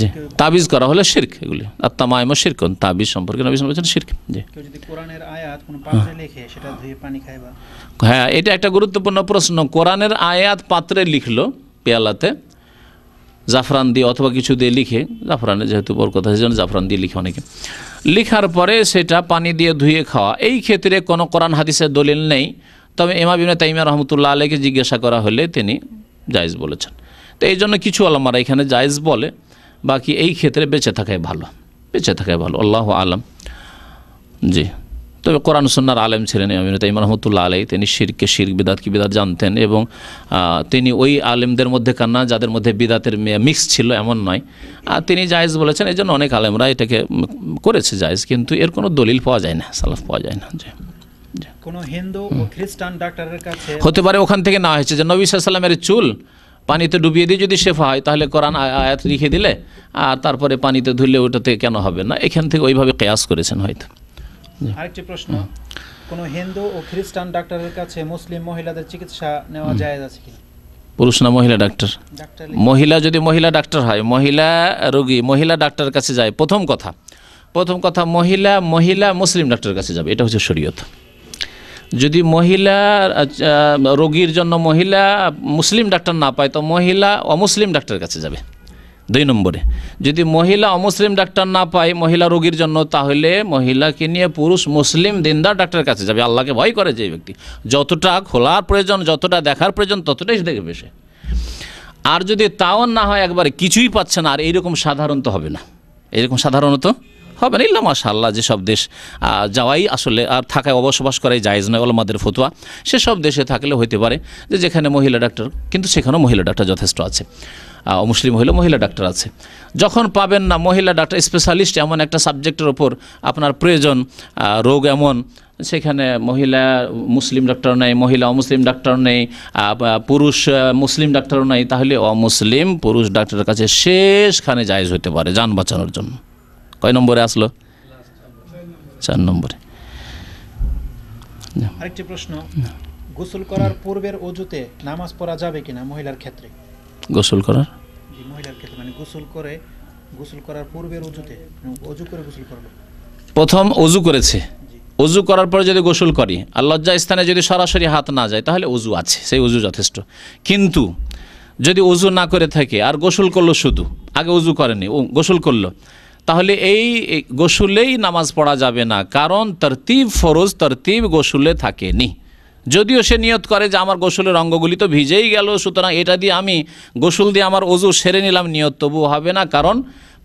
জি, তাবিজ করা হলে শিরক, এগুলি আত্মামায়ম শিরক। তাবিজ সম্পর্কে নবী সাল্লাল্লাহু আলাইহি ওয়াসাল্লাম শিরক। জি, কেউ যদি কোরআনের আয়াত কোনো পাত্রে লিখে সেটা ধুয়ে পানি খায় বা? হ্যাঁ, এটা একটা গুরুত্বপূর্ণ প্রশ্ন। কোরআনের আয়াত পাত্রে লিখলো, পেয়ালাতে জাফরান দিয়ে অথবা কিছু দিয়ে লিখে, জাফরানের যেহেতু বরকত আছে জাফরান দিয়ে লিখে অনেকে, লিখার পরে সেটা পানি দিয়ে ধুয়ে খাওয়া, এই ক্ষেত্রে কোনো কোরআন হাদিসের দলিল নেই। তবে ইমাম ইবনে তাইমিয়া রাহমাতুল্লাহ আলাইহিকে জিজ্ঞাসা করা হলে তিনি জায়েজ বলেছেন। তো এই জন্য কিছু ওলামারা এখানে জায়েজ বলে, বাকি এই ক্ষেত্রে বেঁচে থাকাই ভালো, বেঁচে থাকাই ভালো, আল্লাহু আলাম। জি, তবে কোরআন সুন্নাহর আলেম ছিলেন ইমাম ইবনে তাইমিয়া রাহমাতুল্লাহ আলাইহি, তিনি শিরকে শিরক, বিদাত কি বিদাত জানতেন, এবং তিনি ওই আলেমদের মধ্যে কান্না যাদের মধ্যে বিদাতের মিক্স ছিল এমন নয়। তিনি জায়েজ বলেছেন, এই জন্য অনেক আলেমরা এটাকে করেছে জায়েজ, কিন্তু এর কোনো দলিল পাওয়া যায় না, সালাফ পাওয়া যায় না। জি, কোনো হিন্দু ও খ্রিস্টান ডাক্তারের কাছে হতে পারে ওখান থেকে নেওয়া হয়েছে যে নবী সাল্লাল্লাহু আলাইহি ওয়াসাল্লামের চুল পানিতে ডুবিয়ে দিয়ে যদি শেফা হয়, তাহলে কোরআন আয়াত লিখে দিলে আর তারপরে পানিতে ধুলে ওটাতে কেন হবে না, এখান থেকে ওইভাবে কিয়াস করেছেন হয়তো। আরেকটি প্রশ্ন, কোনো হিন্দু ও খ্রিস্টান ডাক্তারের কাছে মুসলিম মহিলাদের চিকিৎসা নেওয়া জায়েজ আছে কি? পুরুষ না মহিলা ডাক্তার? মহিলা, যদি মহিলা ডাক্তার হয়, মহিলা রোগী মহিলা ডাক্তারের কাছে যায়, প্রথম কথা মহিলা মুসলিম ডাক্তারের কাছে যাবে, এটা হচ্ছে শরীয়ত। যদি মহিলা রোগীর জন্য মহিলা মুসলিম ডাক্তার না পায়, তো মহিলা অমুসলিম ডাক্তারের কাছে যাবে। 2 নম্বরে, যদি মহিলা অমুসলিম ডাক্তার না পায় মহিলা রোগীর জন্য, তাহলে মহিলাকে নিয়ে পুরুষ মুসলিম দিনদার ডাক্তারের কাছে যাবে। আল্লাহকে ভয় করে যে ব্যক্তি, যতটা খোলার প্রয়োজন, যতটা দেখার প্রয়োজন, ততটাই দেখবে সে। আর যদি তাও না হয়, একবারে কিছুই পাচ্ছে না, আর এইরকম সাধারণত হবে না, এরকম সাধারণত হবে না, ইল্লা মাশাআল্লাহ যেসব দেশ যাওয়াই আসলে আর থাকায় বসবাস করাই জায়েজ নয়, ওলামাদের ফতোয়া, সেসব দেশে থাকলে হইতে পারে যে যেখানে মহিলা ডাক্তার, কিন্তু সেখানেও মহিলা ডাক্তার যথেষ্ট আছে, মুসলিম হইলে মহিলা ডাক্তার আছে। যখন পাবেন না মহিলা ডাক্তার স্পেশালিস্ট, এমন একটা সাবজেক্টের ওপর আপনার প্রয়োজন, রোগ এমন, সেখানে মহিলা মুসলিম ডাক্তার নেই, মহিলা অমুসলিম ডাক্তার নেই, পুরুষ মুসলিম ডাক্তারও নেই, তাহলে অমুসলিম পুরুষ ডাক্তারের কাছে শেষখানে জায়েজ হতে পারে যান বাঁচানোর জন্য। কয় নম্বরে আসলো? 4 নম্বরে। আরেকটি প্রশ্ন, গোসল করার পূর্বের ওযুতে নামাজ পড়া যাবে কিনা মহিলার ক্ষেত্রে? গোসল করার মহিলার ক্ষেত্রে মানে গোসল করার পূর্বের ওযুতে, ওযু করে গোসল করবে, প্রথম ওযু করেছে, ওযু করার পরে যদি গোসল করি, আর লজ্জা স্থানে যদি সরাসরি হাত না যায়, তাহলে ওযু আছে, সেই ওযু যথেষ্ট। কিন্তু যদি ওযু না করে থাকে আর গোসল করলো, শুধু আগে ওযু করেনি, গোসল করলো, তাহলে এই গোসলেই নামাজ পড়া যাবে না, কারণ তরতিব ফরজ, তরতিব গোসলে থাকেনি। যদিও সে নিয়ত করে যে আমার গোসলের অঙ্গগুলি তো ভিজেই গেল, সুতরাং এটা দিয়ে আমি গোসল দিয়ে আমার ওযু সেরে নিলাম, নিয়ত তবু হবে না, কারণ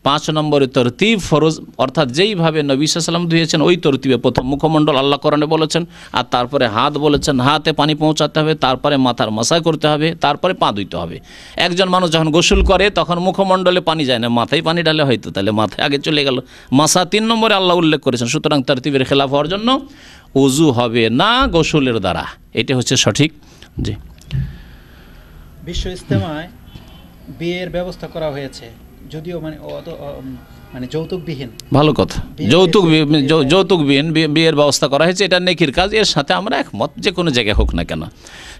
5 নম্বরে তরতিব ফরজ, অর্থাৎ যেইভাবে নবী সাল্লাল্লাহু আলাইহি ওয়াসাল্লাম ধুয়েছেন ওই তরতিবে প্রথম মুখমণ্ডল আল্লাহ কোরআনে বলেছেন, আর তারপরে হাত বলেছেন, হাতে পানি পৌঁছাতে হবে, তারপরে মাথার মাসাজ করতে হবে, তারপরে পা ধুইতে হবে। একজন মানুষ যখন গোসল করে তখন মুখমণ্ডলে পানি যায় না, মাথায় পানি ঢালে হয়তো, তাহলে মাথায় আগে চলে গেল, মাসা 3 নম্বরে আল্লাহ উল্লেখ করেছেন। সুতরাং তরতিবের খেলাফ হওয়ার জন্য ওযু হবে না গোসলের দ্বারা, এটা হচ্ছে সঠিক। জি, বিশ্ব ইজতেমায় বিয়ের ব্যবস্থা করা হয়েছে, যদিও মানে যৌতুকবিহীন। ভালো কথা, যৌতুকবিহীন বিয়ের ব্যবস্থা করা হয়েছে, এটা নেকির কাজ, এর সাথে আমরা একমত, যে কোনো জায়গায় হোক না কেন,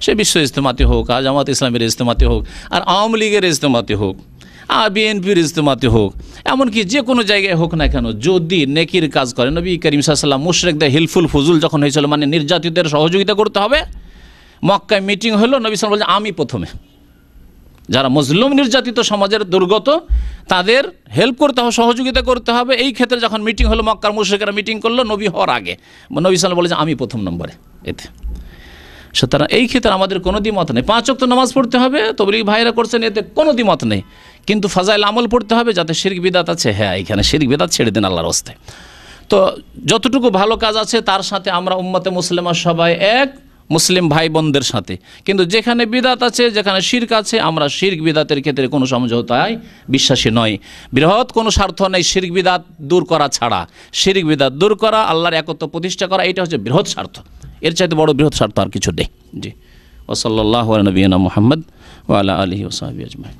সে বিশ্ব ইজতেমাতে হোক, জামাত ইসলামের ইজতেমাতে হোক, আর আওয়ামী লীগের ইজতেমাতে হোক, আর বিএনপির ইজতেমাতে হোক, এমনকি যে কোনো জায়গায় হোক না কেন, যদি নেকির কাজ করে, নবী করিম সাল্লাল্লাহু আলাইহি ওয়াসাল্লাম মুশরিকদের হিলফুল ফুজুল যখন হয়েছিল, মানে নির্যাতিতদের সহযোগিতা করতে হবে, মক্কায় মিটিং হলো, নবী সাল্লাল্লাহু আলাইহি ওয়াসাল্লাম বলছেন আমি প্রথমে, যারা মজলুম নির্যাতিত সমাজের দুর্গত তাদের হেল্প করতে হবে, সহযোগিতা করতে হবে। এই ক্ষেত্রে যখন মিটিং হলো, মক্কার মুশরিকরা মিটিং করলো নবী হওয়ার আগে, নবী সাল্লাল্লাহু আলাইহি ওয়াসাল্লাম বলেছেন আমি প্রথম নম্বরে এতে। সুতরাং এই ক্ষেত্রে আমাদের কোনো দ্বিমত নেই, 5 ওয়াক্ত নামাজ পড়তে হবে, তবলিগি ভাইরা করছেন, এতে কোনো দ্বিমত নেই, কিন্তু ফাজাইল আমল পড়তে হবে, যাতে শিরক বিদাত আছে, হ্যাঁ এখানে শিরক বিদাত ছেড়ে দেন আল্লাহর রাস্তায়। তো যতটুকু ভালো কাজ আছে তার সাথে আমরা উম্মতে মুসলিমা সবাই এক, মুসলিম ভাই বোনদের সাথে, কিন্তু যেখানে বিদাত আছে, যেখানে শিরক আছে, আমরা শিরক বিদাতের ক্ষেত্রে কোনো সমঝোতায় বিশ্বাসী নয়। বৃহৎ কোনো স্বার্থ নেই শিরক বিদাত দূর করা ছাড়া, শিরক বিদাত দূর করা, আল্লাহর একত্ব প্রতিষ্ঠা করা, এটা হচ্ছে বৃহৎ স্বার্থ, এর চাইতে বড় বৃহৎ স্বার্থ আর কিছু নেই। জি, ওয়া সাল্লাল্লাহু আলা নবিয়িনা মুহাম্মদ ওয়া আলা আলিহি ওয়া সাহবিহি আজমাইন।